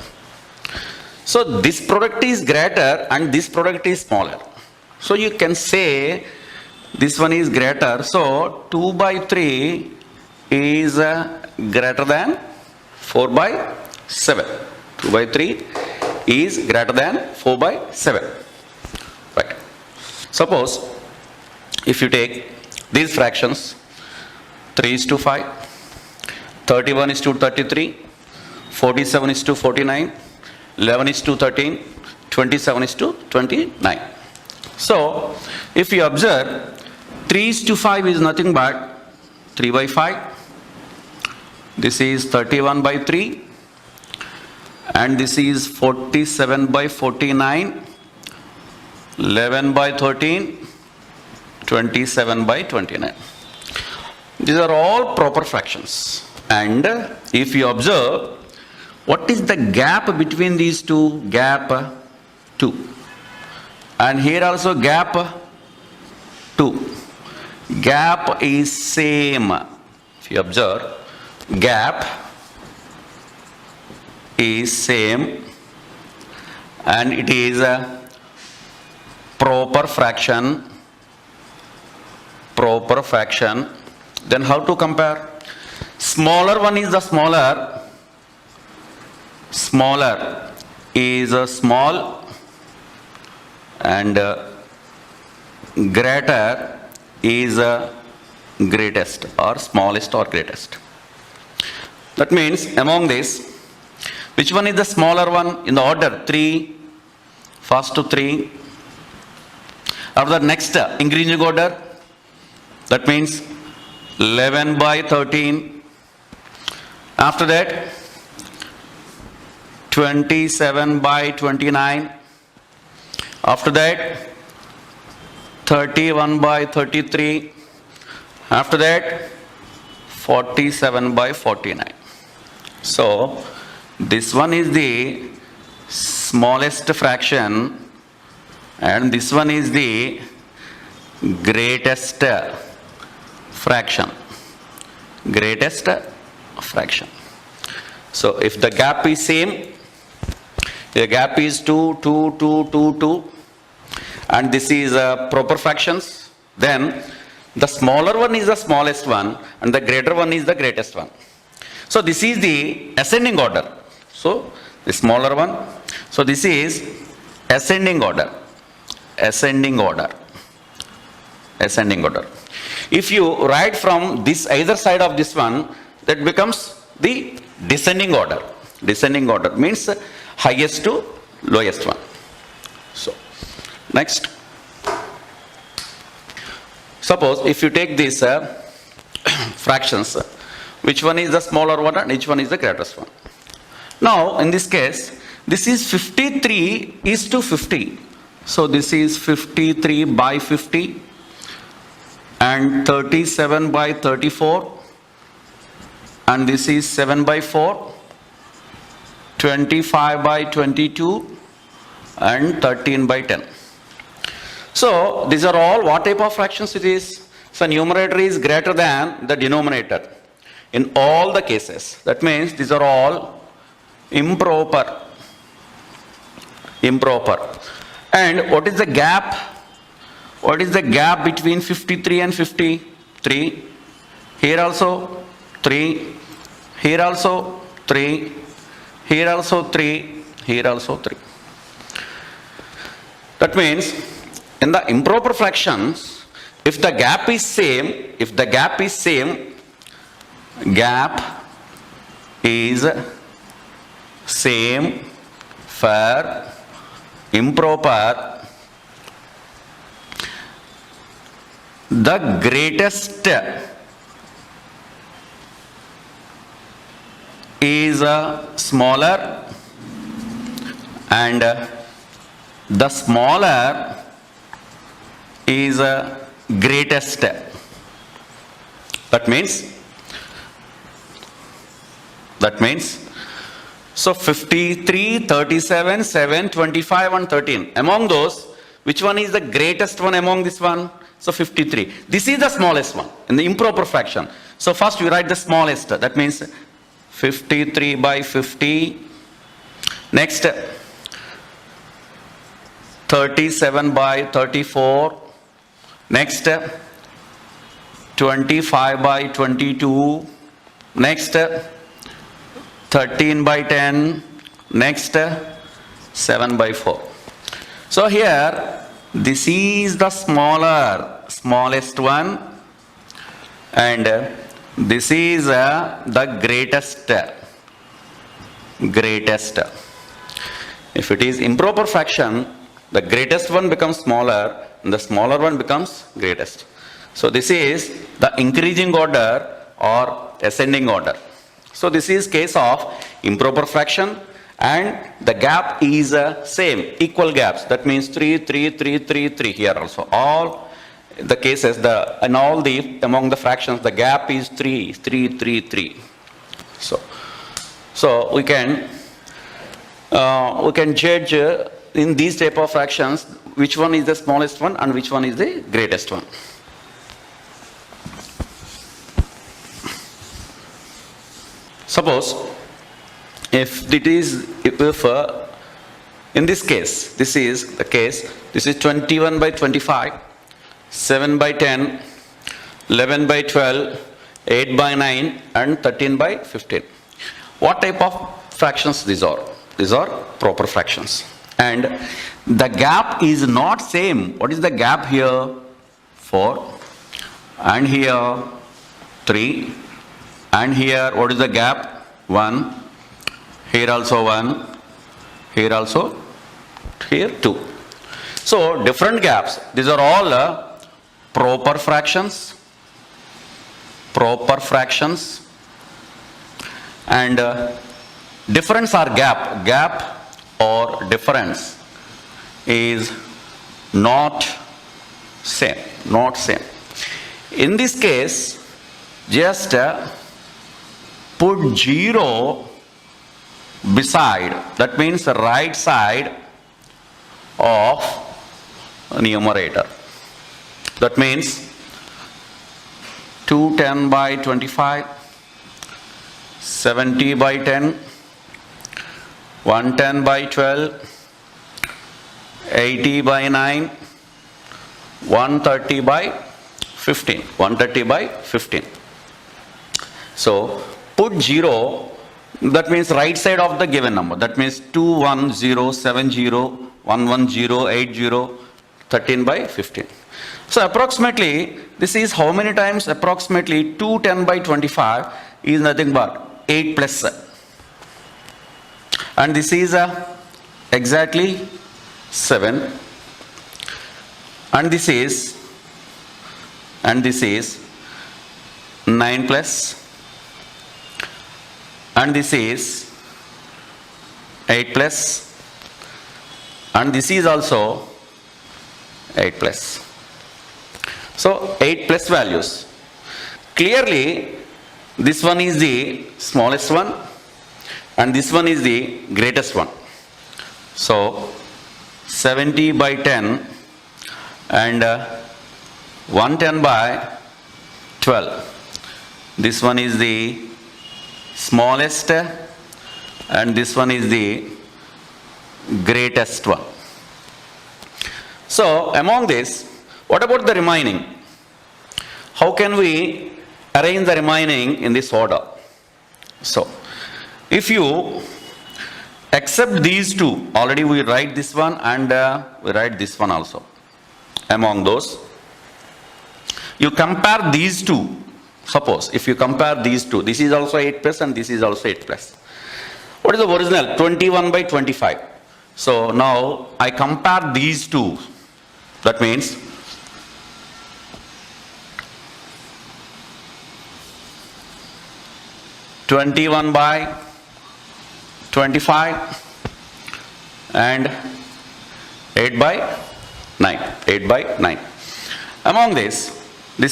So this product is greater and this product is smaller. So you can say this one is greater. So 2 by 3 is greater than 4 by 7. 2 by 3 is greater than 4 by 7. Right. Suppose if you take these fractions, 3:5, 31:33, 47:49, 11:13, 27:29. So, if you observe, 3:5 is nothing but 3 by 5. This is 31 by 3. And this is 47 by 49, 11 by 13, 27 by 29. These are all proper fractions. And if you observe, what is the gap between these two? Gap 2. And here also gap 2. Gap is same. If you observe, gap is same and it is a proper fraction. Then how to compare? Smaller one is the smaller is a small, and greater is a greatest, or smallest or greatest. That means among this, which one is the smaller one in the order? 3, first to 3. After that, next increasing order, that means 11 by 13. After that, 27 by 29. After that, 31 by 33. After that, 47 by 49. So, this one is the smallest fraction and this one is the greatest fraction. So if the gap is same, the gap is 2, 2, 2, 2, 2, and this is proper fractions, then the smaller one is the smallest one and the greater one is the greatest one. So this is the ascending order. So the smaller one. So this is ascending order. If you write from this either side of this one, that becomes the descending order. Descending order means highest to lowest one. So, next. Suppose if you take these fractions, which one is the smaller one and which one is the greatest one? Now, in this case, this is 53 is to 50. So, this is 53 by 50 and 37 by 34 and this is 7 by 4, 25 by 22 and 13 by 10. So, these are all what type of fractions it is? So, numerator is greater than the denominator in all the cases. That means these are all improper. And what is the gap? What is the gap between 53 and 53? Here also 3, here also 3, here also 3, here also 3. That means in the improper fractions, if the gap is same, gap is same for improper, the greatest is smaller and the smaller is greatest. That means so 53, 37, 7, 25 and 13. Among those, which one is the greatest one among this one? So 53. This is the smallest one in the improper fraction. So first we write the smallest. That means 53 by 50. Next 37 by 34. Next 25 by 22. Next 13 by 10. Next 7 by 4. So here this is the smallest one and this is the greatest. If it is improper fraction, the greatest one becomes smaller and the smaller one becomes greatest. So this is the increasing order or ascending order. So this is case of improper fraction and the gap is same, equal gaps. That means 3, 3, 3, 3, 3 here also. All the cases, in all the among the fractions, the gap is 3, 3, 3, 3. So we can judge in these type of fractions which one is the smallest one and which one is the greatest one. Suppose if in this case, this is the case, this is 21 by 25, 7 by 10, 11 by 12, 8 by 9 and 13 by 15. What type of fractions these are? These are proper fractions. And the gap is not same. What is the gap here? 4 and here 3 and here what is the gap? 1. Here also 1, here also, here 2. So different gaps. These are all proper fractions. And difference or gap or difference is not same. In this case, just put 0 beside, that means the right side of numerator. That means 210 by 25, 70 by 10, 110 by 12, 80 by 9, 130 by 15. So put 0, that means right side of the given number. That means 210, 70, 110, 80, 13 by 15. So approximately, this is how many times? Approximately 210 by 25 is nothing but 8 plus. And this is exactly 7, and this is 9 plus, and this is 8 plus, and this is also 8 plus. So 8 plus values. Clearly, this one is the smallest one and this one is the greatest one. So 70 by 10 and 110 by 12. This one is the smallest and this one is the greatest one. So among this, what about the remaining? How can we arrange the remaining in this order? So if you accept these two, already we write this one and we write this one also. Among those, you compare these two. Suppose if you compare these two, this is also 8 plus and this is also 8 plus. What is the original? 21 by 25. So now I compare these two. That means (21 by 25) and 8 by 9. 8 by 9. Among this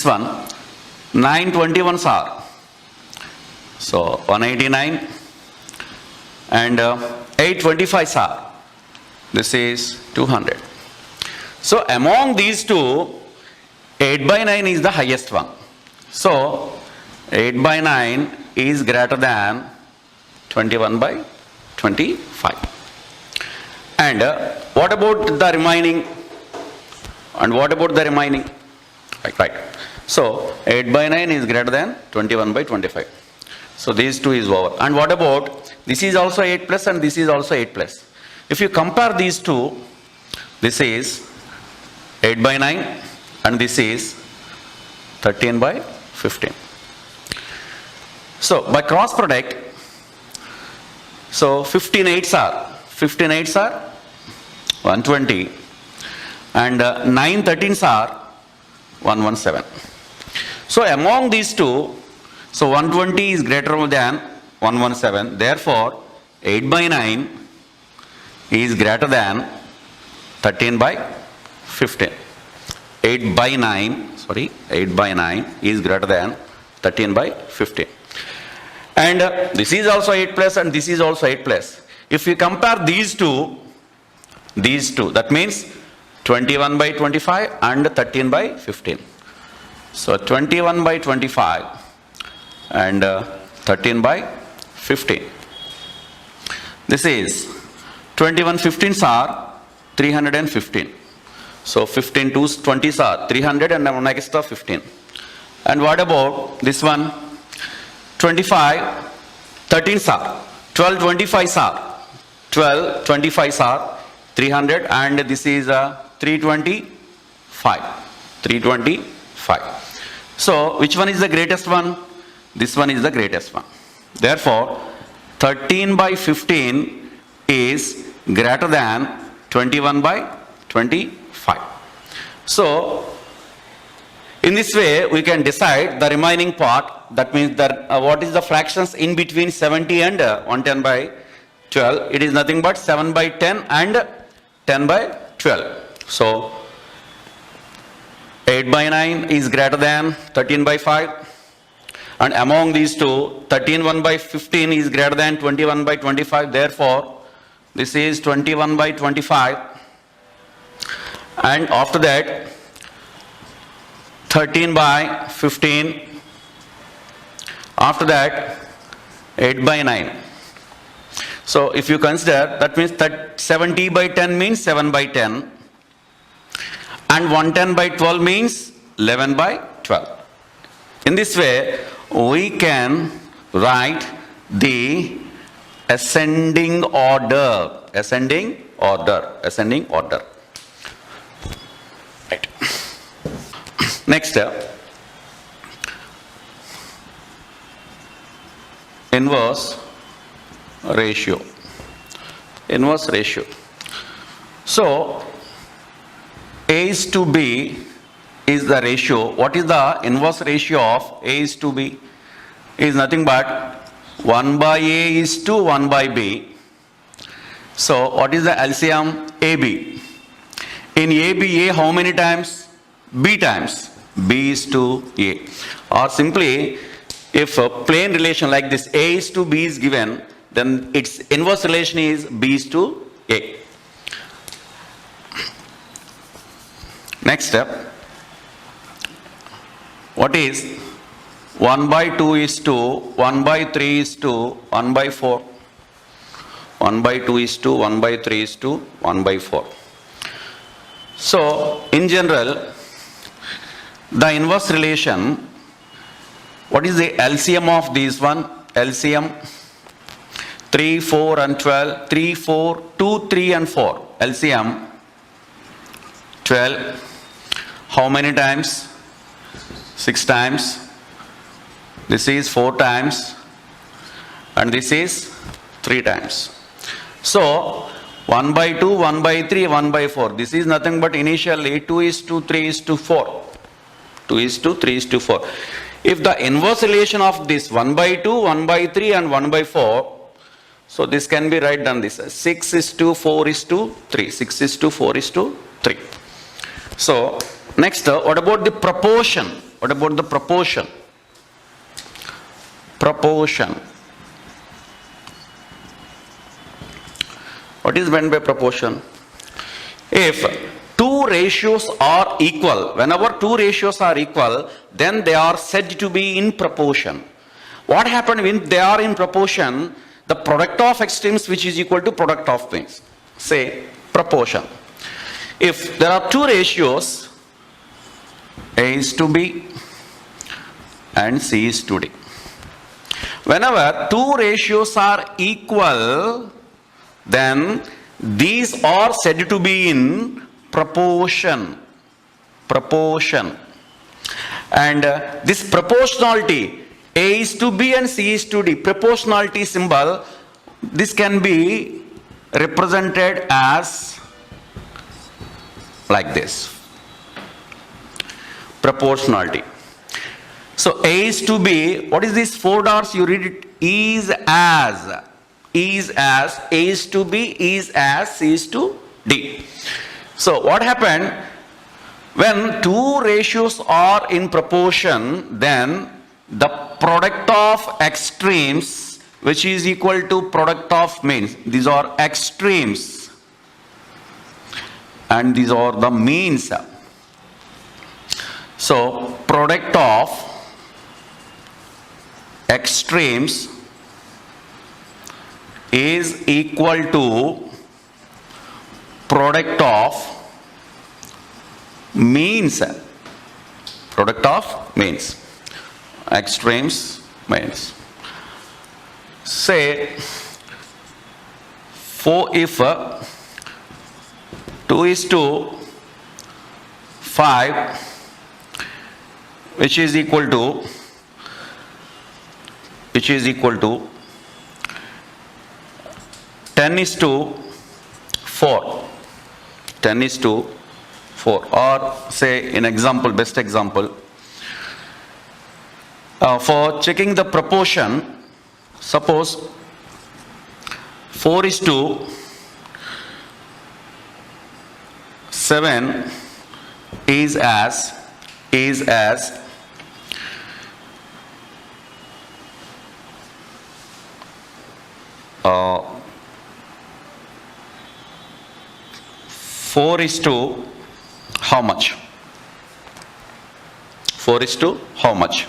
one, 9 21s are. So 189 and 8 25s are. This is 200. So among these two, 8 by 9 is the highest one. So 8 by 9 is greater than 21 by 25. And what about the remaining? And what about the remaining? Right. So 8 by 9 is greater than 21 by 25. So these two is over. And what about, this is also 8 plus and this is also 8 plus. If you compare these two, this is 8 by 9 and this is 13 by 15. So by cross product, so 15 8s are 120 and 9 13s are 117. So among these two, so 120 is greater than 117. Therefore 8 by 9 is greater than 13 by 15. 8 by 9 is greater than 13 by 15. And this is also 8 plus and this is also 8 plus. If you compare these two, that means 21 by 25 and 13 by 15. So 21 by 25 and 13 by 15. This is 21 15s are 315. So 15 2s 20s are 300 and one extra 15. And what about this one? 25 13s are 12 25s are 300 and this is 325. So which one is the greatest one? This one is the greatest one. Therefore 13 by 15 is greater than 21 by 25. So in this way we can decide the remaining part. That means that what is the fractions in between 70 and 110 by 12? It is nothing but 7 by 10 and 10 by 12. So 8 by 9 is greater than 13 by 5. And among these two, 13 1 by 15 is greater than 21 by 25. Therefore, this is 21 by 25. And after that, 13 by 15. After that, 8 by 9. So if you consider, that means that 70 by 10 means 7 by 10. And 110 by 12 means 11 by 12. In this way, we can write the ascending order. Right. Next, inverse ratio. So So A is to B is the ratio. What is the inverse ratio of A is to B? Is nothing but 1 by A is to 1 by B. So what is the LCM? AB. In AB, A how many times? B times. B is to A. Or simply, if a plane relation like this A is to B is given, then its inverse relation is B is to A. Next step. What is 1 by 2 is to 1 by 3 is to 1 by 4. 1 by 2 is to 1 by 3 is to 1 by 4. So, in general, the inverse relation, what is the LCM of this one? LCM 3, 4 and 12, 3, 4, 2, 3 and 4. LCM 12. How many times? 6 times. This is 4 times. And this is 3 times. So, 1 by 2, 1 by 3, 1 by 4. This is nothing but initially 2 is to 3 is to 4. 2 is to 3 is to 4. If the inverse relation of this 1 by 2, 1 by 3 and 1 by 4, so this can be written down this as 6 is to 4 is to 3. 6 is to 4 is to 3. So, next, what about the proportion? What about the proportion? Proportion. What is meant by proportion? If two ratios are equal, whenever two ratios are equal, then they are said to be in proportion. What happens when they are in proportion? The product of extremes which is equal to product of means. Say proportion. If there are two ratios, A is to B and C is to D. Whenever two ratios are equal, then these are said to be in proportion. Proportion. And this proportionality, A is to B and C is to D, proportionality symbol, this can be represented as like this. Proportionality. So A is to B, what is this 4 dots? You read it, is as, A is to B, is as, C is to D. So what happened? When two ratios are in proportion, then the product of extremes, which is equal to product of means, these are extremes and these are the means. So product of extremes is equal to product of means. Product of means. Extremes means. Say, for if 2 is to 5, which is equal to 10 is to 4. 10 is to 4. Or say in example, best example, for checking the proportion, suppose 4 is to 7 is as 4 is to how much? 4 is to how much?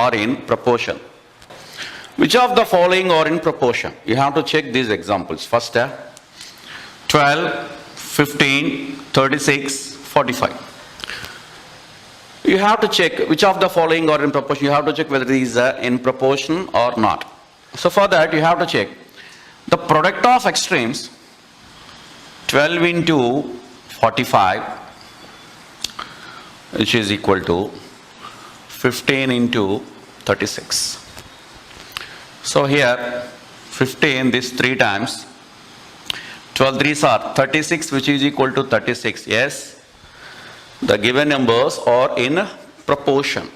are in proportion. Which of the following are in proportion? You have to check these examples. First, 12, 15, 36, 45. You have to check which of the following are in proportion. You have to check whether these are in proportion or not. So for that, you have to check the product of extremes. 12 into 45, which is equal to 15 into 36. So here 15, this 3 times, 12 3s are 36, which is equal to 36. Yes, the given numbers are in proportion.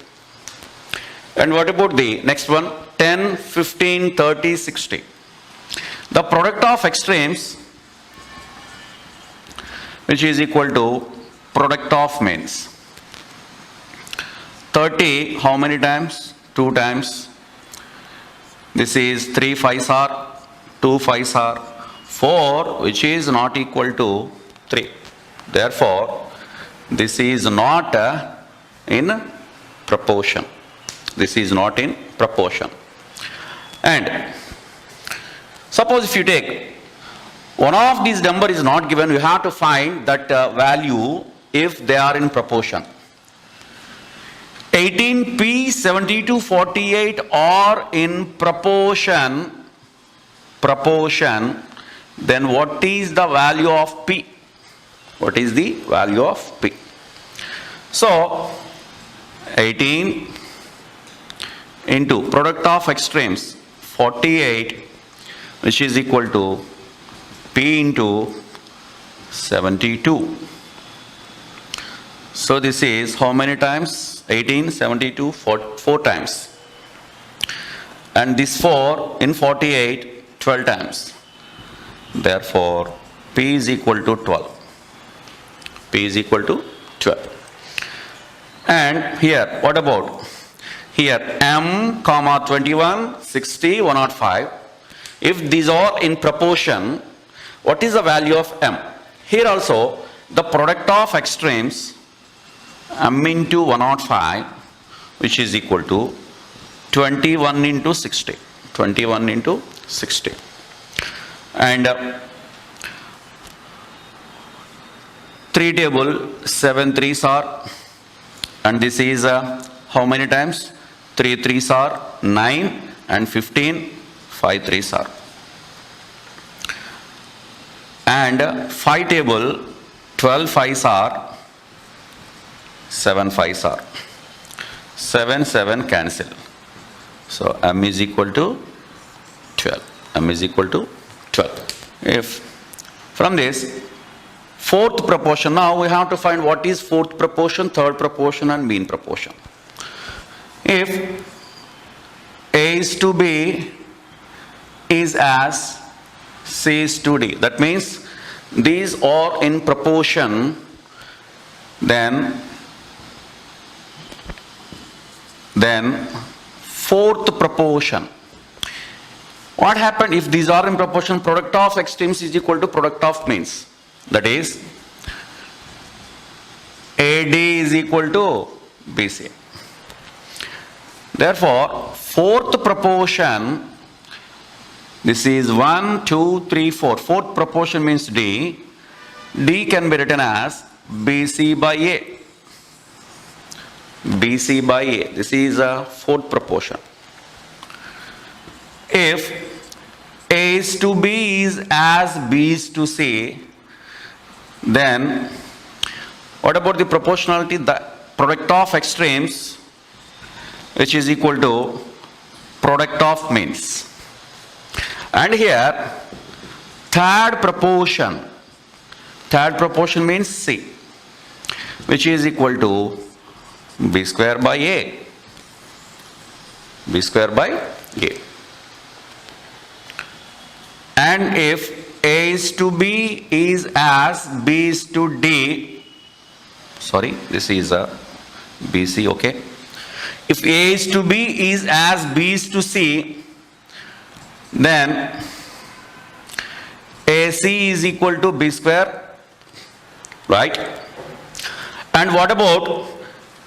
And what about the next one? 10, 15, 30, 60. The product of extremes, which is equal to product of means. 30, how many times? 2 times. This is 3 5s are, 2 5s are, 4, which is not equal to 3. Therefore, this is not in proportion. This is not in proportion. And suppose if you take one of these number is not given, you have to find that value if they are in proportion. 18p, 72, 48 are in proportion, then what is the value of p? What is the value of p? So 18 into product of extremes 48, which is equal to p into 72. So this is how many times? 18, 72, 4 times. And this 4 in 48, 12 times. Therefore, p is equal to 12. P is equal to 12. And here, what about? Here, m, comma 21, 60, 105. If these are in proportion, what is the value of m? Here also, the product of extremes, m into 105, which is equal to 21 into 60. 21 into 60. And 3 table, 7 3s are, and this is how many times? 3 3s are 9, and 15, 5 3s are. And 5 table, 12 5s are, 7 5s are. 7 7 cancel. So m is equal to 12. M is equal to 12. If from this fourth proportion, now we have to find what is fourth proportion, third proportion, and mean proportion. If A is to B is as C is to D, that means these are in proportion, then fourth proportion. What happened if these are in proportion? Product of extremes is equal to product of means. That is, AD is equal to BC. Therefore, fourth proportion, this is 1, 2, 3, 4. Fourth proportion means D. D can be written as BC by A. BC by A. This is a fourth proportion. If A is to B is as B is to C, then what about the proportionality? The product of extremes, which is equal to product of means. And here, third proportion means C, which is equal to B square by A. B square by A. And if A is to B is as B is to D, sorry, this is a BC, okay. If A is to B is as B is to C, then AC is equal to B square, right? And what about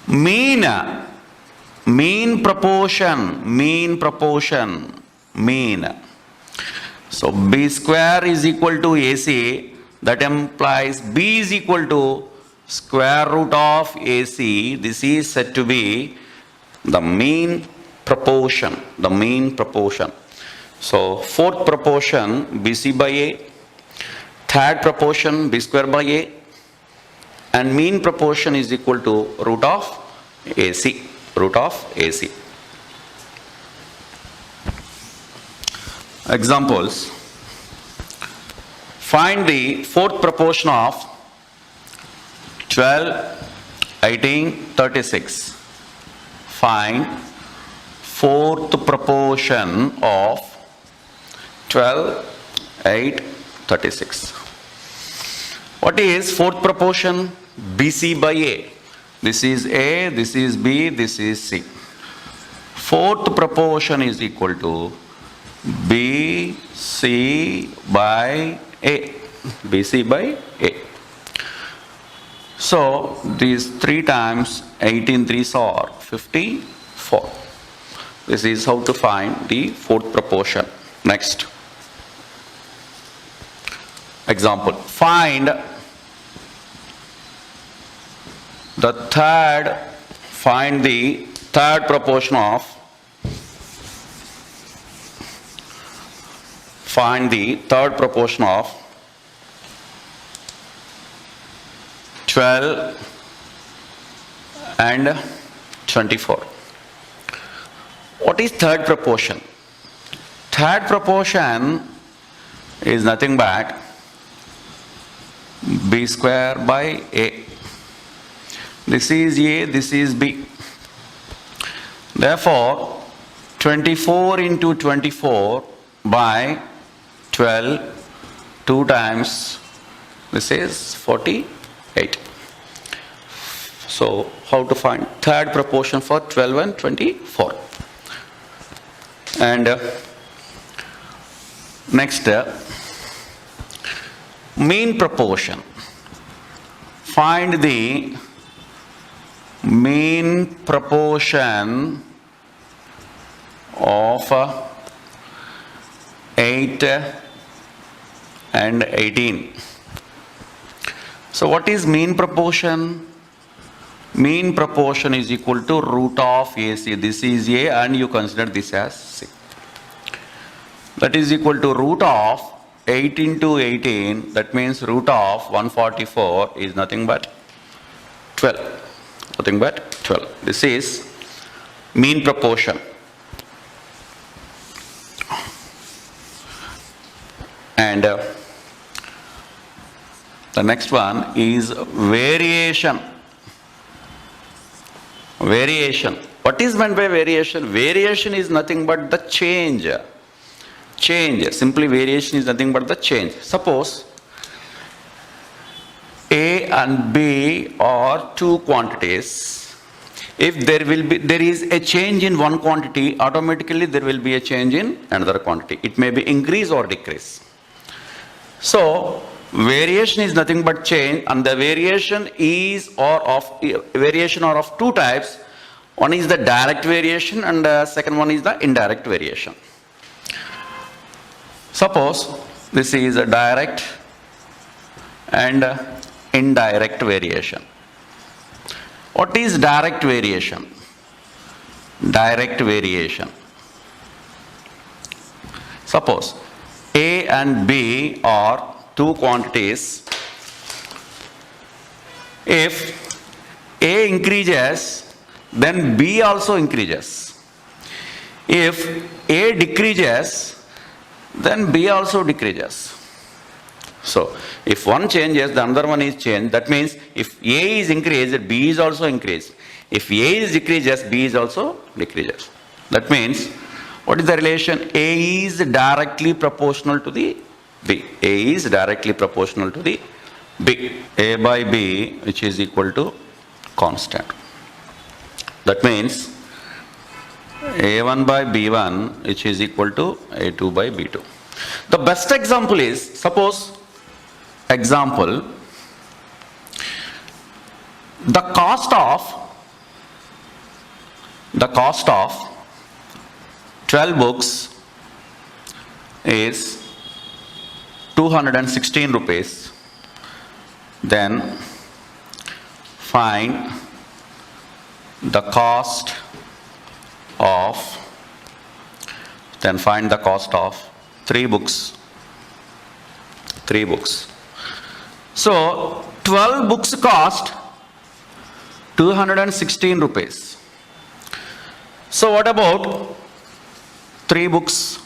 mean mean proportion, mean. So B square is equal to AC, that implies B is equal to square root of AC. This is said to be the mean proportion, So fourth proportion BC by A, third proportion B square by A, and mean proportion is equal to root of AC, Examples. Find the fourth proportion of 12, 18, 36. Find fourth proportion of 12, 8, 36. What is fourth proportion? BC by A. This is A, this is B, this is C. Fourth proportion is equal to BC by A. BC by A. So these 3 times 18 3s are 54. This is how to find the fourth proportion. Next. Example. Find the third proportion of 12 and 24. What is third proportion? Third proportion is nothing but B square by A. This is A, this is B. Therefore, 24 into 24 by 12, 2 times, this is 48. So, how to find third proportion for 12 and 24? And next, mean proportion. Find the mean proportion of 8 and 18. So what is mean proportion? Mean proportion is equal to root of AC. This is A and you consider this as C. That is equal to root of 8 into 18. That means root of 144 is nothing but 12. Nothing but 12. This is mean proportion. And the next one is variation. Variation. What is meant by variation? Variation is nothing but the change. Simply variation is nothing but the change. Suppose A and B are 2 quantities. If there is a change in one quantity, automatically there will be a change in another quantity. It may be increase or decrease. So variation is nothing but change, and the variation are of 2 types. One is the direct variation and the second one is the indirect variation. Suppose this is a direct and indirect variation. What is direct variation? Direct variation. Suppose A and B are 2 quantities. If A increases, then B also increases. If A decreases, then B also decreases. So, if one changes, the another one is changed. That means, if A is increased, B is also increased. If A is decreases, B is also decreases. That means, what is the relation? A is directly proportional to the B. A is directly proportional to the B. A by B, which is equal to constant. That means, A1 by B1, which is equal to A2 by B2. The best example is, suppose, example, the cost of the cost of 12 books is 216 rupees. Then find the cost of 3 books. 3 books. So 12 books cost 216 rupees. So what about 3 books?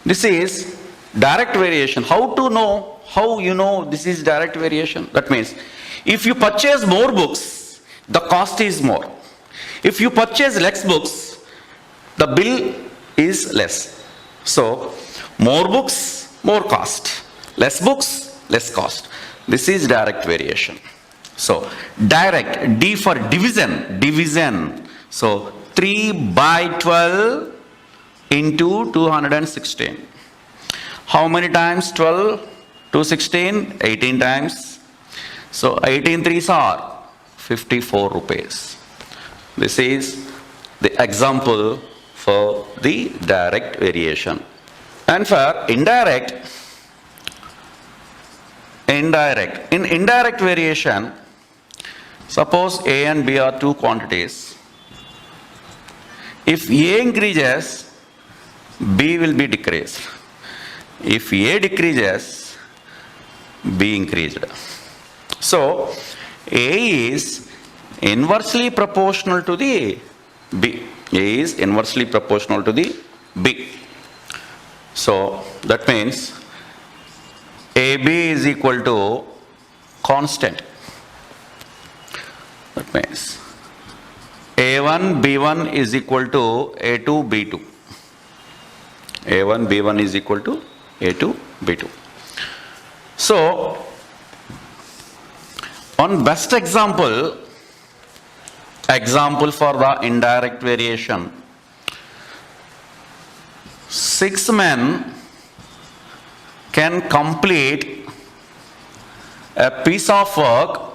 This is direct variation. How to know? How you know this is direct variation? That means if you purchase more books, the cost is more. If you purchase less books, the bill is less. So more books, more cost. Less books, less cost. This is direct variation. So direct, D for division, division. So 3 by 12 into 216. How many times 12? 216, 18 times. So 18 threes are 54 rupees. This is the example for the direct variation. And for indirect, in indirect variation, suppose A and B are 2 quantities. If A increases, B will be decreased. If A decreases, B increased. So A is inversely proportional to the B. A is inversely proportional to the B. So that means AB is equal to constant. That means A1 B1 is equal to A2 B2. A1 B1 is equal to A2 B2. So on best example for the indirect variation, 6 men can complete a piece of work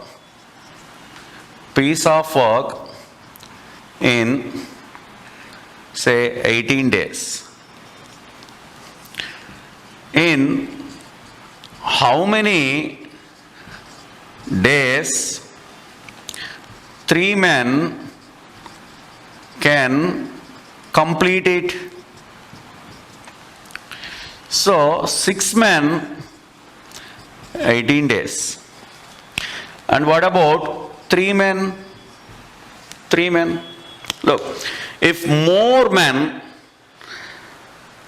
in say 18 days. In how many days 3 men can complete it? So 6 men, 18 days. And what about 3 men? 3 men. Look, if more men,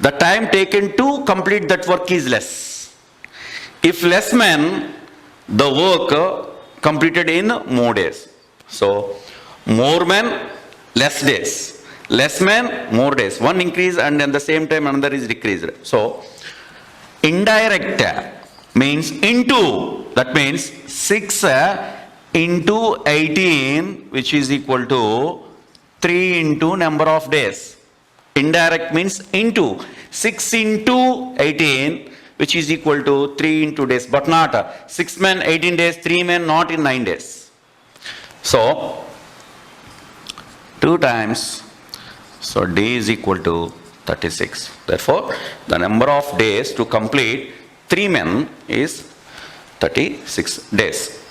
the time taken to complete that work is less. If less men, the work completed in more days. So more men, less days. Less men, more days. One increase and at the same time another is decreased. So indirect means into. That means 6 into 18, which is equal to 3 into number of days. Indirect means into. 6 into 18, which is equal to 3 into days, but not 6 men 18 days, 3 men not in 9 days. So 2 times, so D is equal to 36. Therefore, the number of days to complete 3 men is 36 days.